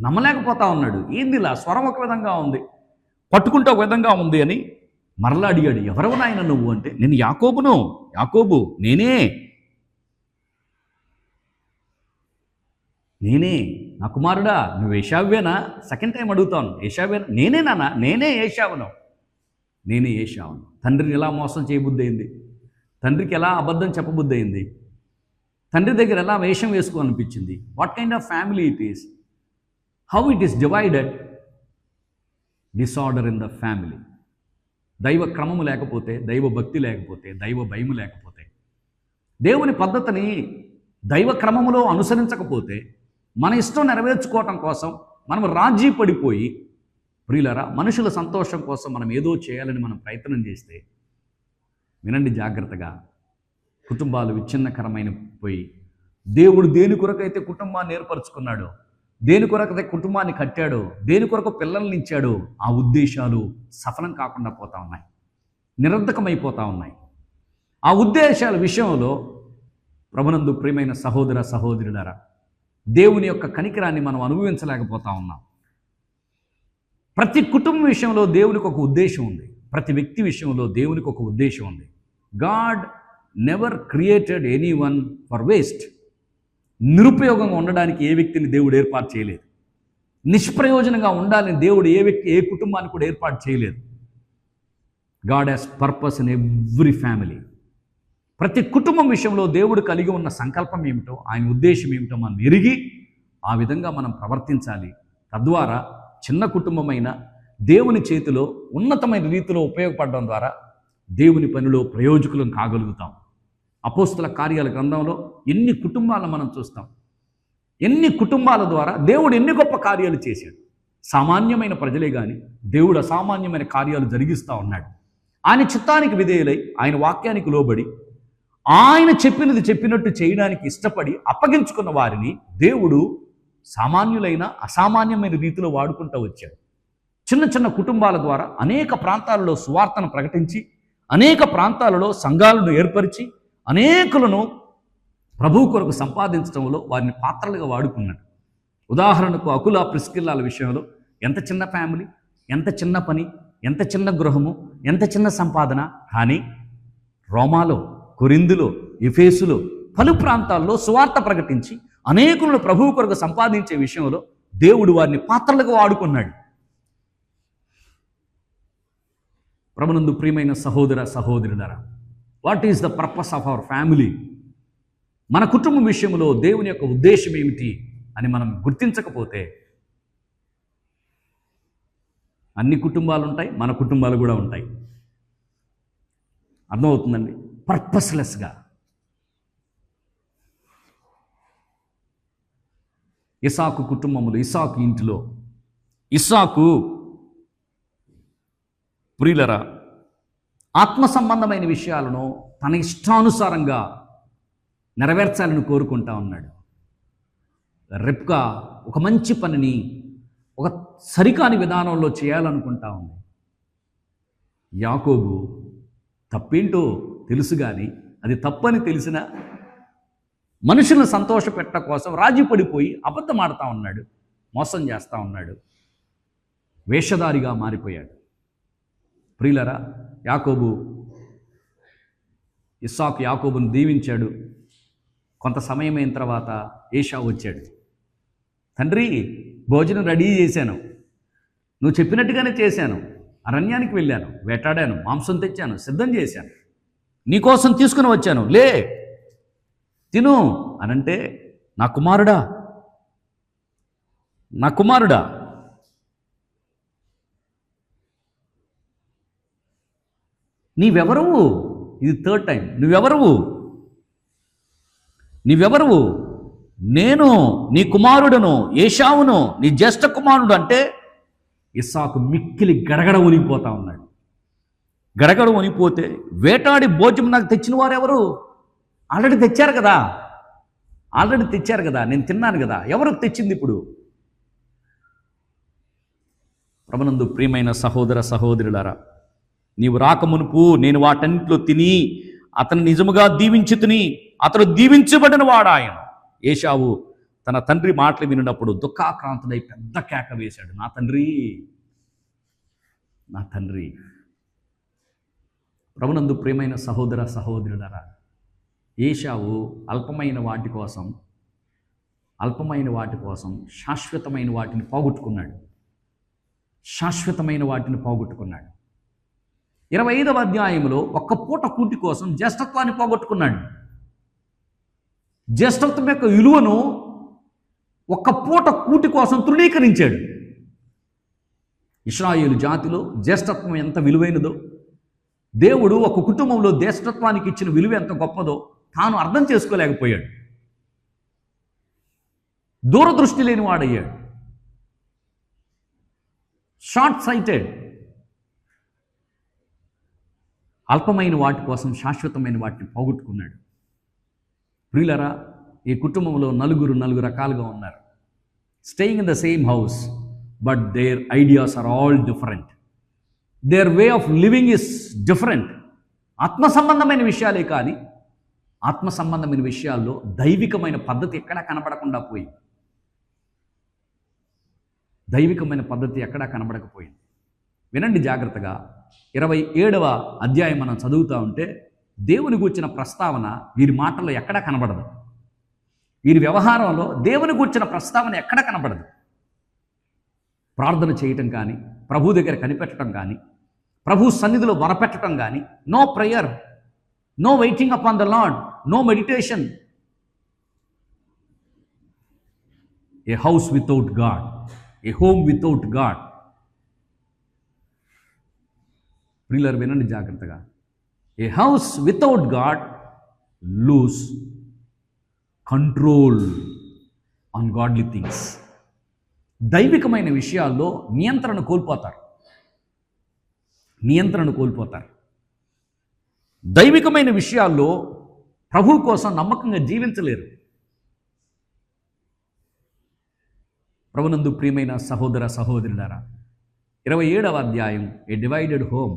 నమ్మలేకపోతా ఉన్నాడు. ఏంది ఇలా స్వరం ఒక విధంగా ఉంది, పట్టుకుంటే ఒక విధంగా ఉంది అని మరలా అడిగాడు, ఎవరు నాయన నువ్వు అంటే, నేను యాకోబు నేనే నా కుమారుడా, నువ్వు ఏశావేనా? సెకండ్ టైం అడుగుతాను, ఏశావేనా? నేనే నాన్న, నేనే ఏశావును. తండ్రిని ఎలా మోసం చేయబుద్ధి అయింది, తండ్రికి ఎలా అబద్ధం చెప్పబుద్ధి అయింది, తండ్రి దగ్గర ఎలా వేషం వేసుకోవాలనిపించింది. What kind of family it is, how it is divided. Disorder in the family. దైవ క్రమము లేకపోతే, దైవ భక్తి లేకపోతే, దైవ భయము లేకపోతే, దేవుని పద్ధతిని దైవ క్రమములో అనుసరించకపోతే, మన ఇష్టం నెరవేర్చుకోవటం కోసం మనం రాజీ పడిపోయి, ప్రియులరా, మనుషుల సంతోషం కోసం మనం ఏదో చేయాలని మనం ప్రయత్నం చేస్తే, వినండి జాగ్రత్తగా, కుటుంబాలు విచ్ఛిన్నకరమైన పోయి, దేవుడు దేని కొరకైతే కుటుంబాన్ని ఏర్పరచుకున్నాడో, దేని కొరకైతే కుటుంబాన్ని కట్టాడో, దేని కొరకు పిల్లల్ని ఇచ్చాడో, ఆ ఉద్దేశాలు సఫలం కాకుండా పోతా ఉన్నాయి, నిరర్ధకమైపోతా ఉన్నాయి. ఆ ఉద్దేశాల విషయంలో ప్రభునందు ప్రియమైన సహోదర సహోదరులారా, దేవుని యొక్క కనికరాన్ని మనం అనుభవించలేకపోతా ఉన్నాం. ప్రతి కుటుంబం విషయంలో దేవునికి ఒక ఉద్దేశం ఉంది, ప్రతి వ్యక్తి విషయంలో దేవునికి ఒక ఉద్దేశం ఉంది. God never created any one for waste. నిరుపయోగంగా ఉండడానికి ఏ వ్యక్తిని దేవుడు ఏర్పాటు చేయలేదు. నిష్ప్రయోజనంగా ఉండాలని దేవుడు ఏ కుటుంబాన్ని కూడా ఏర్పాటు చేయలేదు. God has purpose in every family. ప్రతి కుటుంబం విషయంలో దేవుడు కలిగి ఉన్న సంకల్పం ఏమిటో, ఆయన ఉద్దేశం ఏమిటో మనం ఎరిగి ఆ విధంగా మనం ప్రవర్తించాలి. తద్వారా చిన్న కుటుంబమైన దేవుని చేతిలో ఉన్నతమైన రీతిలో ఉపయోగపడడం ద్వారా దేవుని పనిలో ప్రయోజకులం కాగలుగుతాం. అపోస్తుల కార్యాల గ్రంథంలో ఎన్ని కుటుంబాలను మనం చూస్తాం. ఎన్ని కుటుంబాల ద్వారా దేవుడు ఎన్ని గొప్ప కార్యాలు చేశాడు. సామాన్యమైన ప్రజలే కానీ దేవుడు అసామాన్యమైన కార్యాలు జరిగిస్తూ ఉన్నాడు. ఆయన చిత్తానికి విధేయులై, ఆయన వాక్యానికి లోబడి, ఆయన చెప్పినది చెప్పినట్టు చేయడానికి ఇష్టపడి అప్పగించుకున్న వారిని దేవుడు సామాన్యులైన అసామాన్యమైన రీతిలో వాడుకుంటూ వచ్చాడు. చిన్న చిన్న కుటుంబాల ద్వారా అనేక ప్రాంతాలలో సువార్తను ప్రకటించి, అనేక ప్రాంతాలలో సంఘాలను ఏర్పరిచి, అనేకులను ప్రభువు కొరకు సంపాదించడంలో వారిని పాత్రలుగా వాడుకున్నాడు. ఉదాహరణకు అకుల ప్రిస్కిల్లాల విషయంలో ఎంత చిన్న ఫ్యామిలీ, ఎంత చిన్న పని, ఎంత చిన్న గృహము, ఎంత చిన్న సంపాదన. కానీ రోమాలో, కొరింథులో, ఎఫెసులో పలు ప్రాంతాల్లో సువార్త ప్రకటించి అనేకులను ప్రభువు కొరకు సంపాదించే విషయంలో దేవుడు వారిని పాత్రలుగా వాడుకున్నాడు. ప్రభునందు ప్రియమైన సహోదర సహోదరులారా, what is the purpose of our family? మన కుటుంబం విషయంలో దేవుని యొక్క ఉద్దేశం ఏమిటి అని మనం గుర్తించకపోతే అన్ని కుటుంబాలు ఉంటాయి, మన కుటుంబాలు కూడా ఉంటాయి. అర్థమవుతుందండి? పర్పస్లెస్గా. ఇస్సాకు కుటుంబములు, ఇస్సాకు ఇంటిలో ఇస్సాకు ప్రియులరా ఆత్మ సంబంధమైన విషయాలను తన ఇష్టానుసారంగా నెరవేర్చాలని కోరుకుంటా ఉన్నాడు. రెబ్కా ఒక మంచి పనిని ఒక సరికాని విధానంలో చేయాలనుకుంటా ఉంది. యాకోబు తప్పేంటో తెలుసు కానీ అది తప్పని తెలిసిన మనుషులను సంతోషపెట్టడం కోసం రాజీ పడిపోయి అబద్ధం ఆడుతూ ఉన్నాడు, మోసం చేస్తూ ఉన్నాడు, వేషధారిగా మారిపోయాడు. ప్రియులరా, ఇస్సాకు యాకోబును దీవించాడు. కొంత సమయం అయిన తర్వాత ఏశావు వచ్చాడు. తండ్రి, భోజనం రెడీ చేశాను, నువ్వు చెప్పినట్టుగానే చేశాను, అరణ్యానికి వెళ్ళాను, వేటాడాను, మాంసం తెచ్చాను, సిద్ధం చేశాను, నీకోసం తీసుకుని వచ్చాను, లే తిను అనంటే, నా కుమారుడా, నా కుమారుడా, నీవెవరువు? ఇది థర్డ్ టైం. నువ్వెవరువు? నేను నీ కుమారుడును, ఏశావును, నీ జ్యేష్ఠ కుమారుడు అంటే ఇస్సాకు మిక్కిలి గడగడ ఉనిపోతా ఉన్నాడు. గడగడ ఉనిపోతే వేటాడి భోజనం నాకు తెచ్చిన వారు ఎవరు? ఆల్రెడీ తెచ్చారు కదా, నేను తిన్నాను కదా, ఎవరికి తెచ్చింది ఇప్పుడు? ప్రభునందు ప్రియమైన సహోదర సహోదరులారా, నీవు రాకమునుపు నేను వాటన్నింటిలో తిని అతను నిజముగా దీవించి తిని అతను దీవించబడిన వాడాయన. ఏశావు తన తండ్రి మాటలు విన్నప్పుడు దుఃఖాక్రాంతుడై పెద్ద కేక వేశాడు, నా తండ్రి, నా తండ్రి. ప్రభునందు ప్రియమైన సహోదర సహోదరులారా, ఏశావు అల్పమైన వాటి కోసం శాశ్వతమైన వాటిని పోగొట్టుకున్నాడు. 25వ అధ్యాయంలో ఒక్క పూట కూటి కోసం జ్యేష్ఠత్వాన్ని పోగొట్టుకున్నాడు. జ్యేష్ఠత్వం యొక్క విలువను ఒక్క పూట కూటి కోసం తృణీకరించాడు. ఇశ్రాయేలు జాతిలో జ్యేష్ఠత్వం ఎంత విలువైనదో, దేవుడు ఒక కుటుంబంలో జ్యేష్ఠత్వానికి ఇచ్చిన విలువ ఎంత గొప్పదో తాను అర్థం చేసుకోలేకపోయాడు. దూరదృష్టి లేని వాడయ్యాడు, షార్ట్ సైటెడ్. అల్పమైన వాటి కోసం శాశ్వతమైన వాటిని పోగొట్టుకున్నాడు. ప్రియులరా, ఈ కుటుంబంలో నలుగురు రకాలుగా ఉన్నారు. Staying in the same house, but their ideas are all different. Their way of living is different. ఆత్మ సంబంధమైన విషయాలే కానీ ఆత్మ సంబంధమైన విషయాల్లో దైవికమైన పద్ధతి ఎక్కడా కనబడకుండా పోయింది. వినండి జాగ్రత్తగా. 27వ అధ్యాయం మనం చదువుతూ ఉంటే దేవుని గూర్చిన ప్రస్తావన వీరి మాటల్లో ఎక్కడా కనబడదు. వీరి వ్యవహారంలో దేవుని గూర్చిన ప్రస్తావన ఎక్కడా కనబడదు. ప్రార్థన చేయటం కానీ, ప్రభు దగ్గర కనిపెట్టడం కానీ, ప్రభు సన్నిధిలో మొరపెట్టడం కానీ, no prayer, no waiting upon the Lord, no meditation. A house without God, a home without God. ప్రియులారా, వినండి జాగ్రత్తగా. A house without God lose control on godly things. దైవికమైన విషయాల్లో నియంత్రణ కోల్పోతారు. దైవికమైన విషయాల్లో ప్రభు కోసం నమ్మకంగా జీవించలేరు. ప్రభునందు ప్రియమైన సహోదర సహోదరులారా, 27వ అధ్యాయం ఏ డివైడెడ్ హోమ్.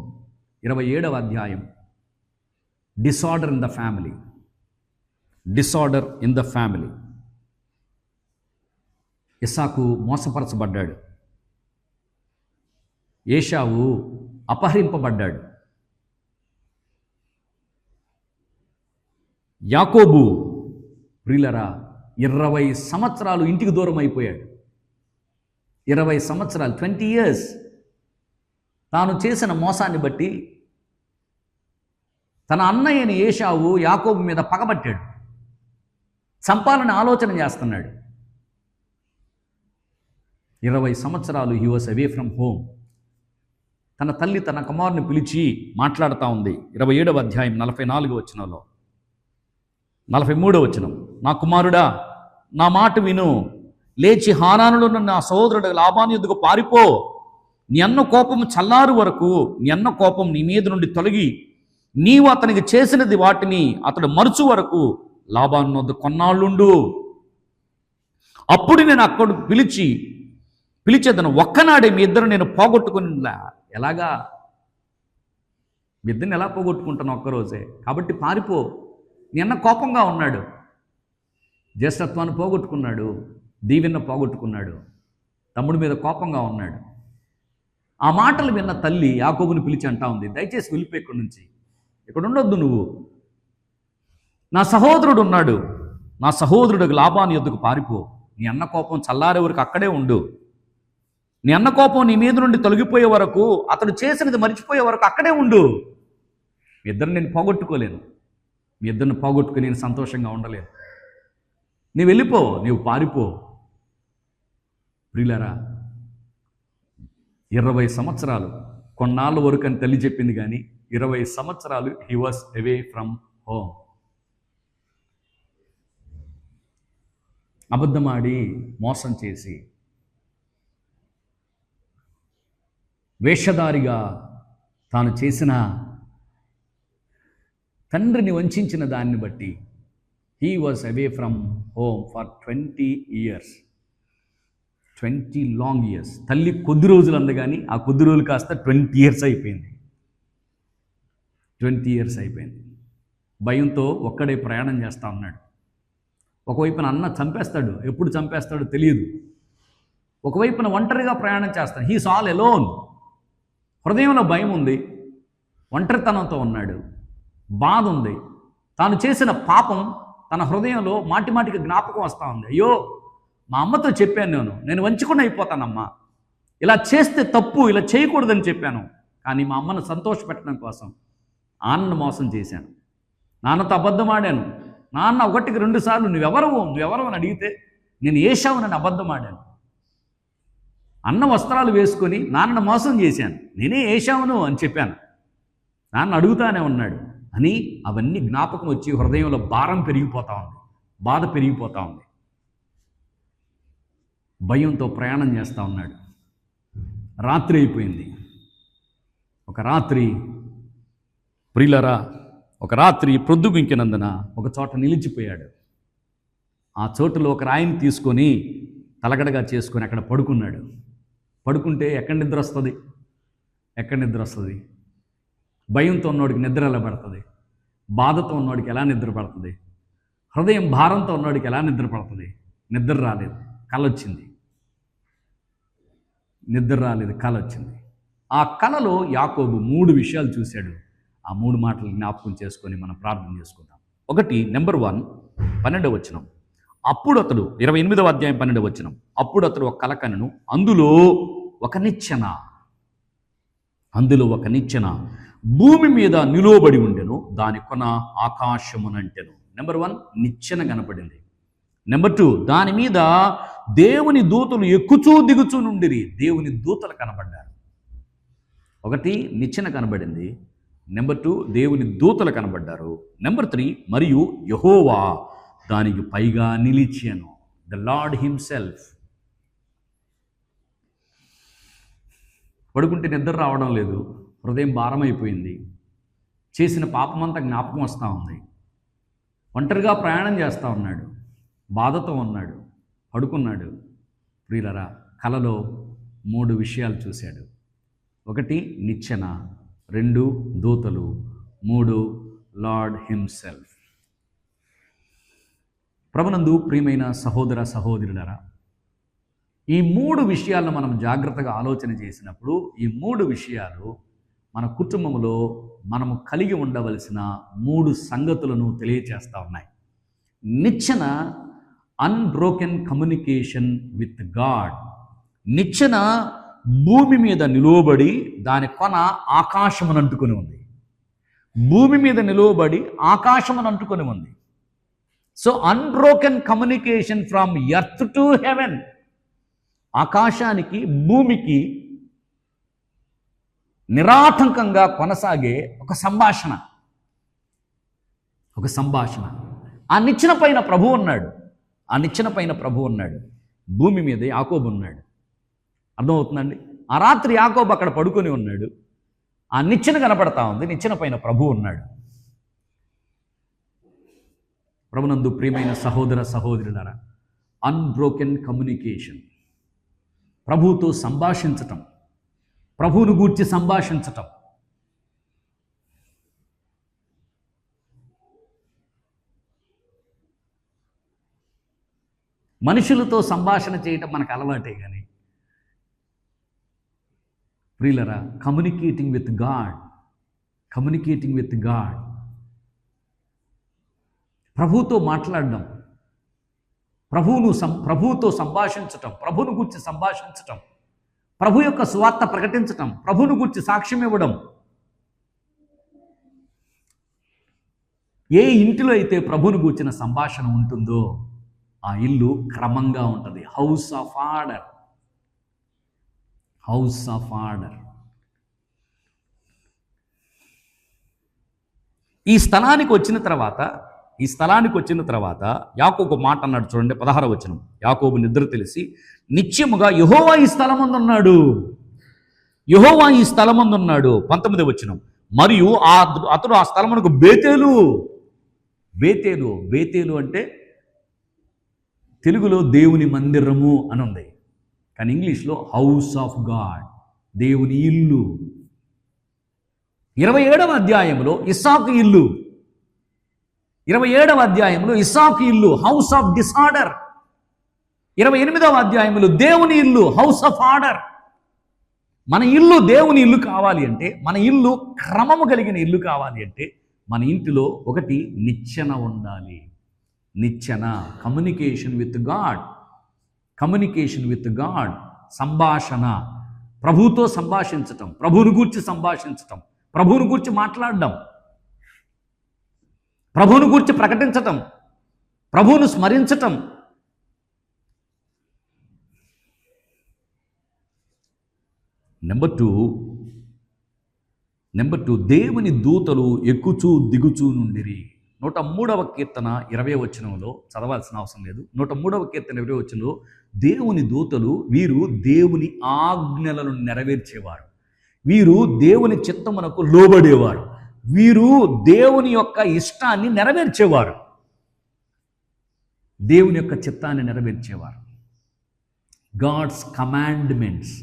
27వ అధ్యాయం డిసార్డర్ ఇన్ ద ఫ్యామిలీ. ఇస్సాకు మోసపరచబడ్డాడు. ఏశావు అపహరింపబడ్డాడు. యాకోబు ప్రియులరా 20 సంవత్సరాలు ఇంటికి దూరం అయిపోయాడు. 20 సంవత్సరాలు, 20 years తాను చేసిన మోసాన్ని బట్టి తన అన్నయ్యని ఏశావు యాకోబు మీద పగబట్టాడు. చంపాలని ఆలోచన చేస్తున్నాడు. 20 సంవత్సరాలు he was away from home. తన తల్లి తన కుమారుని పిలిచి మాట్లాడుతూ ఉంది. 27వ అధ్యాయం 44వ వచనంలో, 43వ వచనం, నా కుమారుడా, నా మాట విను, లేచి హారానులో నా సహోదరుడు లాబాను యొద్దకు పారిపో. నీ అన్న కోపం చల్లారు వరకు, నీ అన్న కోపం నీ మీద నుండి తొలగి, నీవు అతనికి చేసినది వాటిని అతడు మరుచు వరకు లాబాను వద్ద కొన్నాళ్ళుండు. అప్పుడు నేను అక్కడ పిలిచేదను. ఒక్కనాడే మీ ఇద్దరు నేను పోగొట్టుకుని. ఎలాగా? మీ ఇద్దరిని ఎలా పోగొట్టుకుంటాను? ఒక్కరోజే. కాబట్టి పారిపో. నీ అన్న కోపంగా ఉన్నాడు, జ్యేష్ఠత్వాన్ని పోగొట్టుకున్నాడు, దీవెన్న పోగొట్టుకున్నాడు, తమ్ముడి మీద కోపంగా ఉన్నాడు. ఆ మాటలు విన్న తల్లి యాకోబుని పిలిచి అంటా ఉంది, దయచేసి వెళ్ళిపోయి ఇక్కడి నుంచి, ఇక్కడ ఉండొద్దు నువ్వు. నా సహోదరుడు ఉన్నాడు, నా సహోదరుడికి లాబాను యొద్దకు పారిపో. నీ అన్న కోపం చల్లారే వరకు అక్కడే ఉండు. నీ అన్న కోపం నీ మీద నుండి తొలగిపోయే వరకు, అతడు చేసినది మర్చిపోయే వరకు అక్కడే ఉండు. మీ ఇద్దరిని నేను పోగొట్టుకోలేను, మీ ఇద్దరిని పోగొట్టుకుని నేను సంతోషంగా ఉండలేను. నీవు వెళ్ళిపో, నీవు పారిపో. ప్రియులారా, 20 సంవత్సరాలు, కొన్నాళ్ళ వరకు అని తల్లి చెప్పింది, కానీ 20 సంవత్సరాలు he was away from home. అబద్ధమాడి, మోసం చేసి, వేషధారిగా తాను చేసిన, తండ్రిని వంచిన దాన్ని బట్టి he was away from home for 20 years. 20 long years. తల్లి కొద్ది రోజులు అంది, కానీ ఆ కొద్ది రోజులు కాస్త 20 years అయిపోయింది. 20 years అయిపోయింది. భయంతో ఒక్కడే ప్రయాణం చేస్తూ ఉన్నాడు. ఒకవైపున అన్న చంపేస్తాడు, ఎప్పుడు చంపేస్తాడో తెలియదు. ఒకవైపున ఒంటరిగా ప్రయాణం చేస్తాడు. He's all alone. హృదయంలో భయం ఉంది, ఒంటరితనంతో ఉన్నాడు, బాధ ఉంది. తాను చేసిన పాపం తన హృదయంలో మాటిమాటికి జ్ఞాపకం వస్తూ ఉంది. అయ్యో, మా అమ్మతో చెప్పాను, నేను వంచుకుని అయిపోతానమ్మా, ఇలా చేస్తే తప్పు, ఇలా చేయకూడదని చెప్పాను, కానీ మా అమ్మను సంతోషపెట్టడం కోసం నాన్నను మోసం చేశాను, నాన్నతో అబద్ధం ఆడాను. నాన్న 1కి 2 సార్లు నువ్వెవరు అని అడిగితే నేను ఏశావునని అబద్ధం ఆడాను. అన్న వస్త్రాలు వేసుకొని నాన్నను మోసం చేశాను, నేనే ఏశావును అని చెప్పాను. నాన్న అడుగుతానే ఉన్నాడు అని అవన్నీ జ్ఞాపకం వచ్చి హృదయంలో భారం పెరిగిపోతూ ఉంది, బాధ పెరిగిపోతూ ఉంది. భయంతో ప్రయాణం చేస్తూ ఉన్నాడు. రాత్రి అయిపోయింది. ఒక రాత్రి, ప్రియులరా, ఒక రాత్రి ప్రొద్దుగుంకినందున ఒక చోట నిలిచిపోయాడు. ఆ చోటులో ఒక రాయిని తీసుకొని తలగడగా చేసుకొని అక్కడ పడుకున్నాడు. పడుకుంటే ఎక్కడ నిద్ర వస్తుంది? భయంతో ఉన్నోడికి నిద్ర ఎలా పడుతుంది? బాధతో ఉన్నోడికి ఎలా నిద్ర పడుతుంది? హృదయం భారంతో ఉన్నోడికి ఎలా నిద్ర పడుతుంది? నిద్ర రాలేదు, కల వచ్చింది. కల వచ్చింది. ఆ కలలో యాకోబు 3 విషయాలు చూశాడు. ఆ 3 మాటలు జ్ఞాపకం చేసుకొని మనం ప్రార్థన చేసుకుందాం. ఒకటి, నెంబర్ 1, 12వ వచనం. అప్పుడు అతడు, 28వ అధ్యాయం 12వ వచనం, అప్పుడు అతడు ఒక కల కనెను, అందులో ఒక నిచ్చెన భూమి మీద నిలువబడి ఉండెను, దాని కొన ఆకాశమునంటెను. నెంబర్ 1, నిచ్చెన కనపడింది. నెంబర్ 2, దాని మీద దేవుని దూతలు ఎక్కుచూ దిగుచూ నుండిరి. దేవుని దూతలు కనబడ్డారు. ఒకటి, నిచ్చెన కనబడింది. నెంబర్ 2, దేవుని దూతలు కనబడ్డారు. నెంబర్ 3, మరియు యెహోవా దానికి పైగా నిలిచెను. The lord himself. పడుకుంటే నిద్ర రావడం లేదు, హృదయం భారమైపోయింది, చేసిన పాపమంతా జ్ఞాపకం వస్తూ ఉంది, ఒంటరిగా ప్రయాణం చేస్తూ ఉన్నాడు, బాధతో ఉన్నాడు, పడుకున్నాడు. ప్రియులరా, కలలో 3 విషయాలు చూశాడు. 1, నిచ్చెన. 2, దూతలు. 3, లార్డ్ హిమ్సెల్ఫ్. ప్రభునందు ప్రియమైన సహోదర సహోదరులారా, ఈ 3 విషయాలను మనం జాగ్రత్తగా ఆలోచన చేసినప్పుడు ఈ 3 విషయాలు మన కుటుంబంలో మనము కలిగి ఉండవలసిన 3 సంగతులను తెలియచేస్తూ ఉన్నాయి. నిచ్చెన అన్బ్రోకెన్ కమ్యూనికేషన్ విత్ గాడ్. నిచ్చెన భూమి మీద నిలువబడి దాని కొన ఆకాశమును అంటుకొని ఉంది. భూమి మీద నిలువబడి ఆకాశమును అంటుకొని ఉంది. So unbroken communication from earth to heaven. ఆకాశానికి భూమికి నిరాటంకంగా కొనసాగే ఒక సంభాషణ. ఆ నిచ్చెన పైన ప్రభువు ఉన్నాడు. భూమి మీద యాకోబు ఉన్నాడు. అర్థమవుతుందండి? ఆ రాత్రి యాకోబు అక్కడ పడుకొని ఉన్నాడు. ఆ నిచ్చెన కనపడతా ఉంది. నిచ్చెన పైన ప్రభువు ఉన్నాడు. ప్రభునందు ప్రియమైన సహోదర సహోదరులారా, అన్బ్రోకెన్ కమ్యూనికేషన్, ప్రభువుతో సంభాషించటం, ప్రభువును గూర్చి సంభాషించటం. మనుషులతో సంభాషణ చేయటం మనకు అలవాటే, కానీ ప్రియులరా, కమ్యూనికేటింగ్ విత్ గాడ్, ప్రభువుతో మాట్లాడడం, ప్రభువుతో సంభాషించటం, ప్రభువును గురించి సంభాషించటం, ప్రభు యొక్క సువార్త ప్రకటించటం, ప్రభువును గురించి సాక్ష్యం ఇవ్వడం. ఏ ఇంటిలో అయితే ప్రభువును గూర్చిన సంభాషణ ఉంటుందో ఆ ఇల్లు క్రమంగా ఉంటుంది. House of order. ఈ స్థలానికి వచ్చిన తర్వాత యాకోబు మాట అన్నాడు చూడండి, 16వ వచనం. యాకోబు నిద్ర తెలిసి నిత్యముగా యెహోవా ఈ స్థలమందున్నాడు. 19వ వచనం. మరియు అతడు ఆ స్థలమునకు బేతేలు అంటే తెలుగులో దేవుని మందిరము అని ఉంది, కానీ ఇంగ్లీష్లో హౌస్ ఆఫ్ గాడ్, దేవుని ఇల్లు. 27వ అధ్యాయంలో ఇస్సాకు ఇల్లు, హౌస్ ఆఫ్ డిసార్డర్. 28వ అధ్యాయంలో దేవుని ఇల్లు, హౌస్ ఆఫ్ ఆర్డర్. మన ఇల్లు దేవుని ఇల్లు కావాలి అంటే, మన ఇల్లు క్రమము కలిగిన ఇల్లు కావాలి అంటే, మన ఇంటిలో ఒకటి నిచ్చెన ఉండాలి. నిచ్చెన, కమ్యూనికేషన్ విత్ గాడ్, సంభాషణ, ప్రభువుతో సంభాషించటం, ప్రభువును గూర్చి సంభాషించటం, ప్రభువును గూర్చి మాట్లాడడం, ప్రభువును గూర్చి ప్రకటించటం, ప్రభువును స్మరించటం. నెంబర్ టూ, దేవుని దూతలు ఎక్కుచూ దిగుచూ నుండిరి. 103వ కీర్తన 20వ వచనంలో చదవాల్సిన అవసరం లేదు. 103వ కీర్తన 20వ వచనంలో దేవుని దూతలు, వీరు దేవుని ఆజ్ఞలను నెరవేర్చేవారు, వీరు దేవుని చిత్తమునకు లోబడేవారు, వీరు దేవుని యొక్క ఇష్టాన్ని నెరవేర్చేవారు, దేవుని యొక్క చిత్తాన్ని నెరవేర్చేవారు. God's commandments.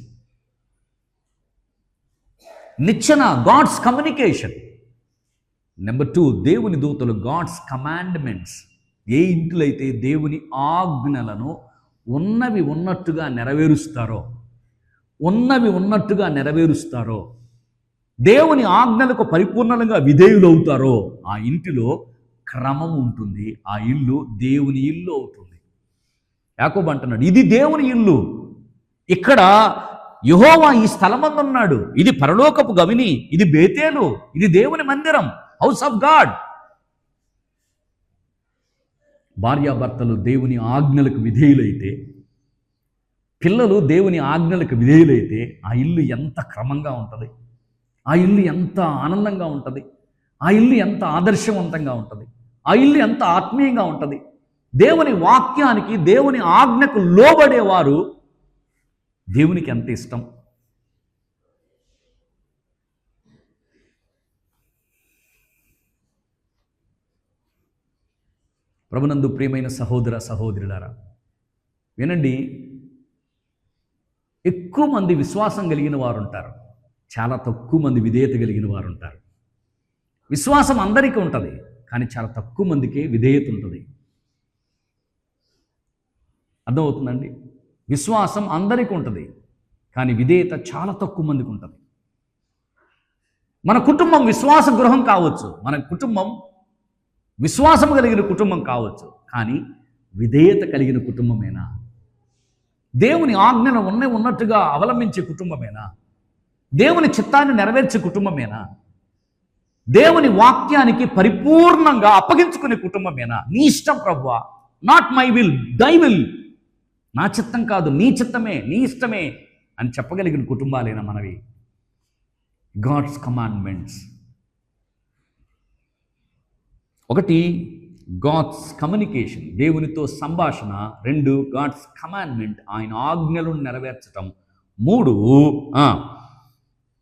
నిచ్చెన, గాడ్స్ కమ్యూనికేషన్. నెంబర్ 2, దేవుని దూతలు, గాడ్స్ కమాండ్మెంట్స్. ఏ ఇంటిలో అయితే దేవుని ఆజ్ఞలను ఉన్నవి ఉన్నట్టుగా నెరవేరుస్తారో, దేవుని ఆజ్ఞలకు పరిపూర్ణంగా విధేయులవుతారో, ఆ ఇంటిలో క్రమం ఉంటుంది. ఆ ఇల్లు దేవుని ఇల్లు అవుతుంది. యాకోబు అంటున్నాడు, ఇది దేవుని ఇల్లు, ఇక్కడ యెహోవా ఈ స్థలమందున్నాడు, ఇది పరలోకపు గవిని, ఇది బేతేలు, ఇది దేవుని మందిరం, హౌస్ ఆఫ్ గాడ్. భార్యాభర్తలు దేవుని ఆజ్ఞలకు విధేయులైతే, పిల్లలు దేవుని ఆజ్ఞలకు విధేయులైతే, ఆ ఇల్లు ఎంత క్రమంగా ఉంటుంది, ఆ ఇల్లు ఎంత ఆనందంగా ఉంటుంది, ఆ ఇల్లు ఎంత ఆదర్శవంతంగా ఉంటుంది, ఆ ఇల్లు ఎంత ఆత్మీయంగా ఉంటుంది. దేవుని వాక్యానికి, దేవుని ఆజ్ఞకు లోబడేవారు దేవునికి ఎంత ఇష్టం. ప్రభునందు ప్రియమైన సహోదర సహోదరులారా, వినండి, ఎక్కువ మంది విశ్వాసం కలిగిన వారు ఉంటారు, చాలా తక్కువ మంది విధేయత కలిగిన వారు ఉంటారు. విశ్వాసం అందరికీ ఉంటుంది, కానీ చాలా తక్కువ మందికే విధేయత ఉంటుంది. అర్థమవుతుందండి? విశ్వాసం అందరికీ ఉంటుంది, కానీ విధేయత చాలా తక్కువ మందికి ఉంటుంది. మన కుటుంబం విశ్వాస గృహం కావచ్చు, మన కుటుంబం విశ్వాసం కలిగిన కుటుంబం కావచ్చు, కానీ విధేయత కలిగిన కుటుంబమేనా? దేవుని ఆజ్ఞను ఉన్నట్టుగా అవలంబించే కుటుంబమేనా? దేవుని చిత్తాన్ని నెరవేర్చే కుటుంబమేనా? దేవుని వాక్యానికి పరిపూర్ణంగా అప్పగించుకునే కుటుంబమేనా? నీ ఇష్టం ప్రభువా, not my will, thy will, నా చిత్తం కాదు నీ చిత్తమే, నీ ఇష్టమే అని చెప్పగలిగిన కుటుంబాలేనా మనవి? God's commandments. ఒకటి గాడ్స్ కమ్యూనికేషన్, దేవునితో సంభాషణ. 2 గాడ్స్ కమాండ్మెంట్, ఆయన ఆజ్ఞలను నెరవేర్చటం. 3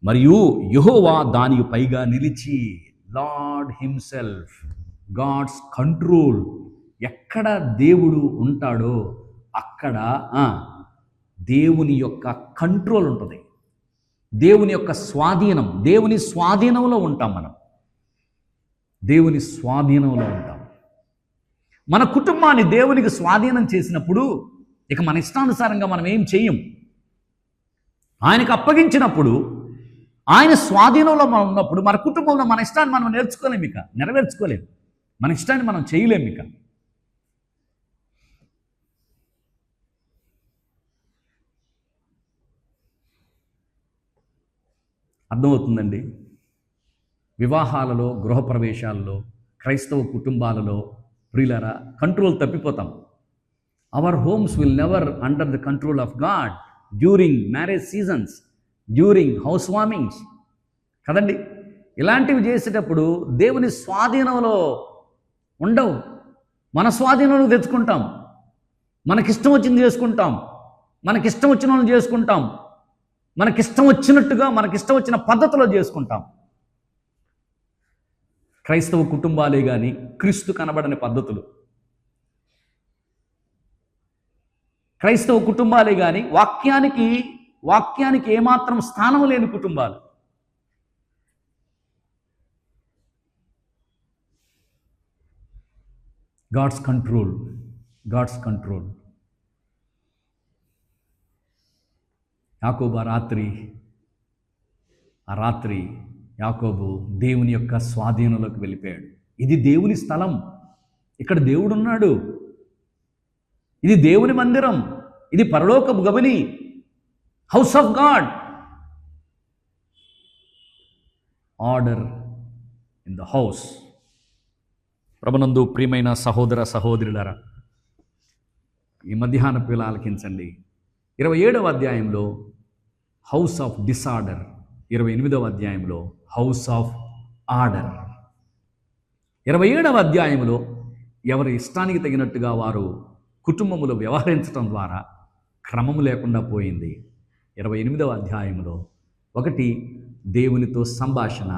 మరియు యెహోవా దానికి పైగా నిలిచి, లార్డ్ హిమ్సెల్ఫ్, గాడ్స్ కంట్రోల్. ఎక్కడ దేవుడు ఉంటాడో అక్కడ దేవుని యొక్క కంట్రోల్ ఉంటుంది, దేవుని యొక్క స్వాధీనం. దేవుని స్వాధీనంలో ఉంటాం మనం, దేవుని స్వాధీనంలో ఉంటాం. మన కుటుంబాన్ని దేవునికి స్వాధీనం చేసినప్పుడు ఇక మన ఇష్టానుసారంగా మనం ఏం చేయం. ఆయనకు అప్పగించినప్పుడు, ఆయన స్వాధీనంలో మనం ఉన్నప్పుడు మన కుటుంబంలో మన ఇష్టాన్ని మనం నేర్చుకోలేము, ఇక నెరవేర్చుకోలేము, మన ఇష్టాన్ని మనం చేయలేము. ఇక అర్థమవుతుందండి? వివాహాలలో, గృహప్రవేశాలలో, క్రైస్తవ కుటుంబాలలో ప్రియులారా కంట్రోల్ తప్పిపోతాం. Our homes will never under the control of God during marriage seasons, during housewarmings కదండి. ఇలాంటివి చేసేటప్పుడు దేవుని స్వాధీనంలో ఉండవు, మన స్వాధీనంలో తెచ్చుకుంటాం, మనకిష్టం వచ్చింది చేసుకుంటాం, మనకిష్టం వచ్చిన వాళ్ళని చేసుకుంటాం, మనకిష్టం వచ్చినట్టుగా మనకిష్టం వచ్చిన పద్ధతిలో చేసుకుంటాం. క్రైస్తవ కుటుంబాలే కానీ క్రీస్తు కనబడని పద్ధతులు, క్రైస్తవ కుటుంబాలే కానీ వాక్యానికి ఏమాత్రం స్థానం లేని కుటుంబాలు. God's control. యాకోబు ఆ రాత్రి యాకోబు దేవుని యొక్క స్వాధీనంలోకి వెళ్ళిపోయాడు. ఇది దేవుని స్థలం, ఇక్కడ దేవుడు ఉన్నాడు, ఇది దేవుని మందిరం, ఇది పరలోకపు గవిని, house of God. Order in the house. ప్రభునందు ప్రియమైన సహోదర సహోదరులారా, ఈ మధ్యాహ్న పిల్ల ఆలకించండి. 27వ అధ్యాయంలో హౌస్ ఆఫ్ డిసార్డర్, 28వ అధ్యాయంలో హౌస్ ఆఫ్ ఆర్డర్. 27వ అధ్యాయంలో ఎవరి ఇష్టానికి తగినట్టుగా వారు కుటుంబములో వ్యవహరించడం ద్వారా క్రమము లేకుండా పోయింది. 28వ అధ్యాయంలో 1 దేవునితో సంభాషణ,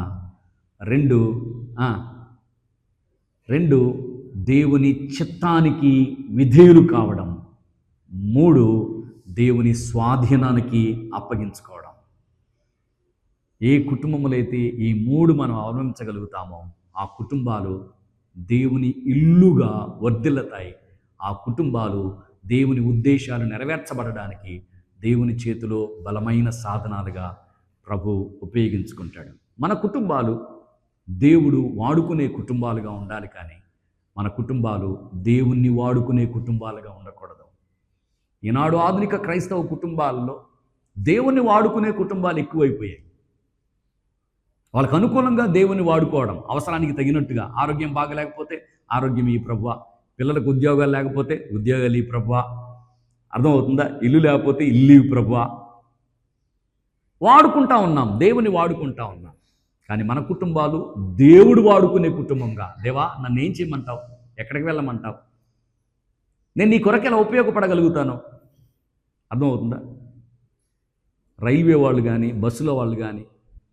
2 దేవుని చిత్తానికి విధేయులు కావడం, 3 దేవుని స్వాధీనానికి అప్పగించుకోవడం. ఏ కుటుంబములో అయితే ఈ 3 మనం అవలంబించగలుగుతామో ఆ కుటుంబాలు దేవుని ఇల్లుగా వర్ధిల్లుతాయి. ఆ కుటుంబాలు దేవుని ఉద్దేశాలు నెరవేర్చబడడానికి దేవుని చేతిలో బలమైన సాధనాలుగా ప్రభు ఉపయోగించుకుంటాడు. మన కుటుంబాలు దేవుడు వాడుకునే కుటుంబాలుగా ఉండాలి, కానీ మన కుటుంబాలు దేవుణ్ణి వాడుకునే కుటుంబాలుగా ఉండకూడదు. ఈనాడు ఆధునిక క్రైస్తవ కుటుంబాల్లో దేవుణ్ణి వాడుకునే కుటుంబాలు ఎక్కువైపోయాయి. వాళ్ళకు అనుకూలంగా దేవుణ్ణి వాడుకోవడం, అవసరానికి తగినట్టుగా. ఆరోగ్యం బాగలేకపోతే ఆరోగ్యం ఈ ప్రభువా, పిల్లలకు ఉద్యోగాలు లేకపోతే ఉద్యోగాలు ఈ ప్రభువా, అర్థమవుతుందా? ఇల్లు లేకపోతే ఇల్లు ఈ ప్రభువా. వాడుకుంటా ఉన్నాం, దేవుని వాడుకుంటా ఉన్నాం. కానీ మన కుటుంబాలు దేవుడు వాడుకునే కుటుంబంగా, దేవా నన్ను ఏం చేయమంటావు, ఎక్కడికి వెళ్ళమంటావు, నేను నీ కొరకు ఎలా ఉపయోగపడగలుగుతాను. అర్థమవుతుందా? రైల్వే వాళ్ళు కానీ, బస్సులో వాళ్ళు కానీ,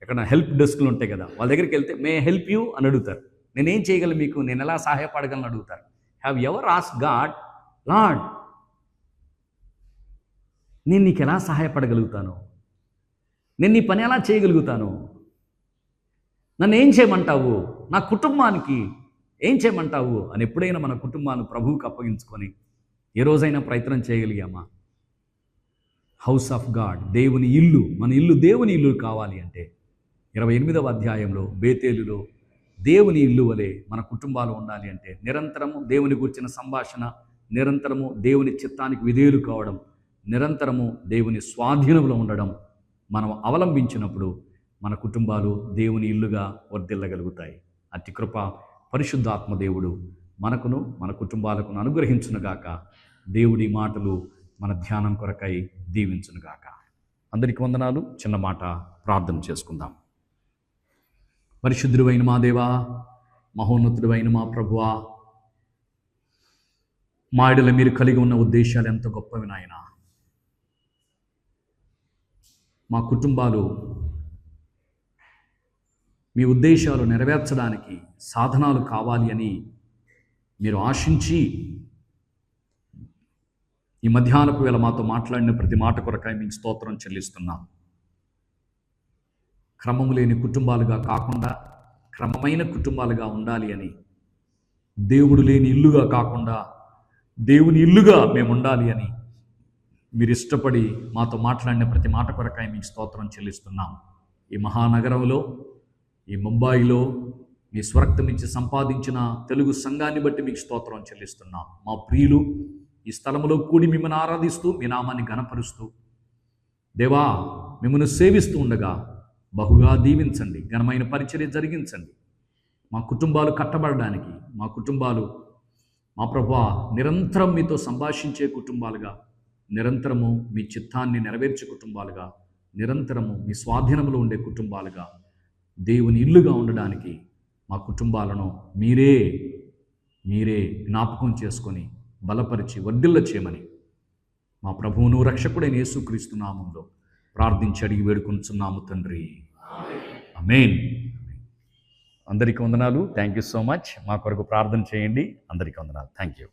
ఎక్కడ హెల్ప్ డెస్క్లు ఉంటాయి కదా, వాళ్ళ దగ్గరికి వెళ్తే మే హెల్ప్ యూ అని అడుగుతారు. నేనేం చేయగలను మీకు, నేను ఎలా సహాయపడగలను అడుగుతారు. Have ever ask God, lord నేను నీకు ఎలా సహాయపడగలుగుతాను, నేను నీ పని ఎలా చేయగలుగుతాను, నన్ను ఏం చేయమంటావు, నా కుటుంబానికి ఏం చేయమంటావు అని ఎప్పుడైనా మన కుటుంబాన్ని ప్రభువుకి అప్పగించుకొని ఏ రోజైనా ప్రయత్నం చేయగలిగామా? హౌస్ ఆఫ్ గాడ్, దేవుని ఇల్లు, మన ఇల్లు దేవుని ఇల్లు కావాలి అంటే 28వ అధ్యాయంలో బేతేలులో దేవుని ఇల్లు వలె మన కుటుంబాలు ఉండాలి అంటే నిరంతరము దేవుని గురించిన సంభాషణ, నిరంతరము దేవుని చిత్తానికి విధేయులు కావడం, నిరంతరము దేవుని స్వాధీనంలో ఉండడం మనం అవలంబించినప్పుడు మన కుటుంబాలు దేవుని ఇల్లుగా వర్ధిల్లగలుగుతాయి. అతి కృప పరిశుద్ధాత్మ దేవుడు మనకును మన కుటుంబాలకును అనుగ్రహించునుగాక. దేవుడి మాటలు మన ధ్యానం కొరకై దీవించునుగాక. అందరికీ వందనాలు. చిన్న మాట ప్రార్థన చేసుకుందాం. పరిశుద్ధుడైన మా దేవా, మహోన్నతుడైన మా ప్రభువా, మా యెడల మీరు కలిగి ఉన్న ఉద్దేశాలు ఎంత గొప్పవి నాయనా. మా కుటుంబాలు మీ ఉద్దేశాలు నెరవేర్చడానికి సాధనాలు కావాలి అని మీరు ఆశించి ఈ మధ్యాహ్నపు వేళ మాతో మాట్లాడిన ప్రతి మాట కొరకాయ మీకు స్తోత్రం చెల్లిస్తున్నాం. క్రమము లేని కుటుంబాలుగా కాకుండా క్రమమైన కుటుంబాలుగా ఉండాలి అని, దేవుడు లేని ఇల్లుగా కాకుండా దేవుని ఇల్లుగా మేము ఉండాలి అని మీరు ఇష్టపడి మాతో మాట్లాడిన ప్రతి మాట కొరకాయ మీకు స్తోత్రం చెల్లిస్తున్నాం. ఈ మహానగరంలో, ఈ ముంబాయిలో మీ స్వరక్తం ఇచ్చి సంపాదించిన తెలుగు సంఘాన్ని బట్టి మీకు స్తోత్రం చెల్లిస్తున్నాం. మా ప్రియులు ఈ స్థలంలో కూడి మిమ్మల్ని ఆరాధిస్తూ మీ నామాన్ని ఘనపరుస్తూ దేవా మిమ్మల్ని సేవిస్తూ ఉండగా బహుగా దీవించండి, ఘనమైన పరిచర్య జరిగించండి. మా కుటుంబాలు కట్టబడడానికి, మా కుటుంబాలు మా ప్రభువా నిరంతరం మీతో సంభాషించే కుటుంబాలుగా, నిరంతరము మీ చిత్తాన్ని నెరవేర్చే కుటుంబాలుగా, నిరంతరము మీ స్వాధీనంలో ఉండే కుటుంబాలుగా, దేవుని ఇల్లుగా ఉండడానికి మా కుటుంబాలను మీరే జ్ఞాపకం చేసుకొని బలపరిచి వర్ధిల్ల చేయమని మా ప్రభువును రక్షకుడైన యేసుక్రీస్తు నామములో ప్రార్థించి అడిగి వేడుకొనుచున్నాము తండ్రి. ఆమేన్. అందరికీ వందనాలు. Thank you so much. మా కొరకు ప్రార్థన చేయండి. అందరికీ వందనాలు. Thank you.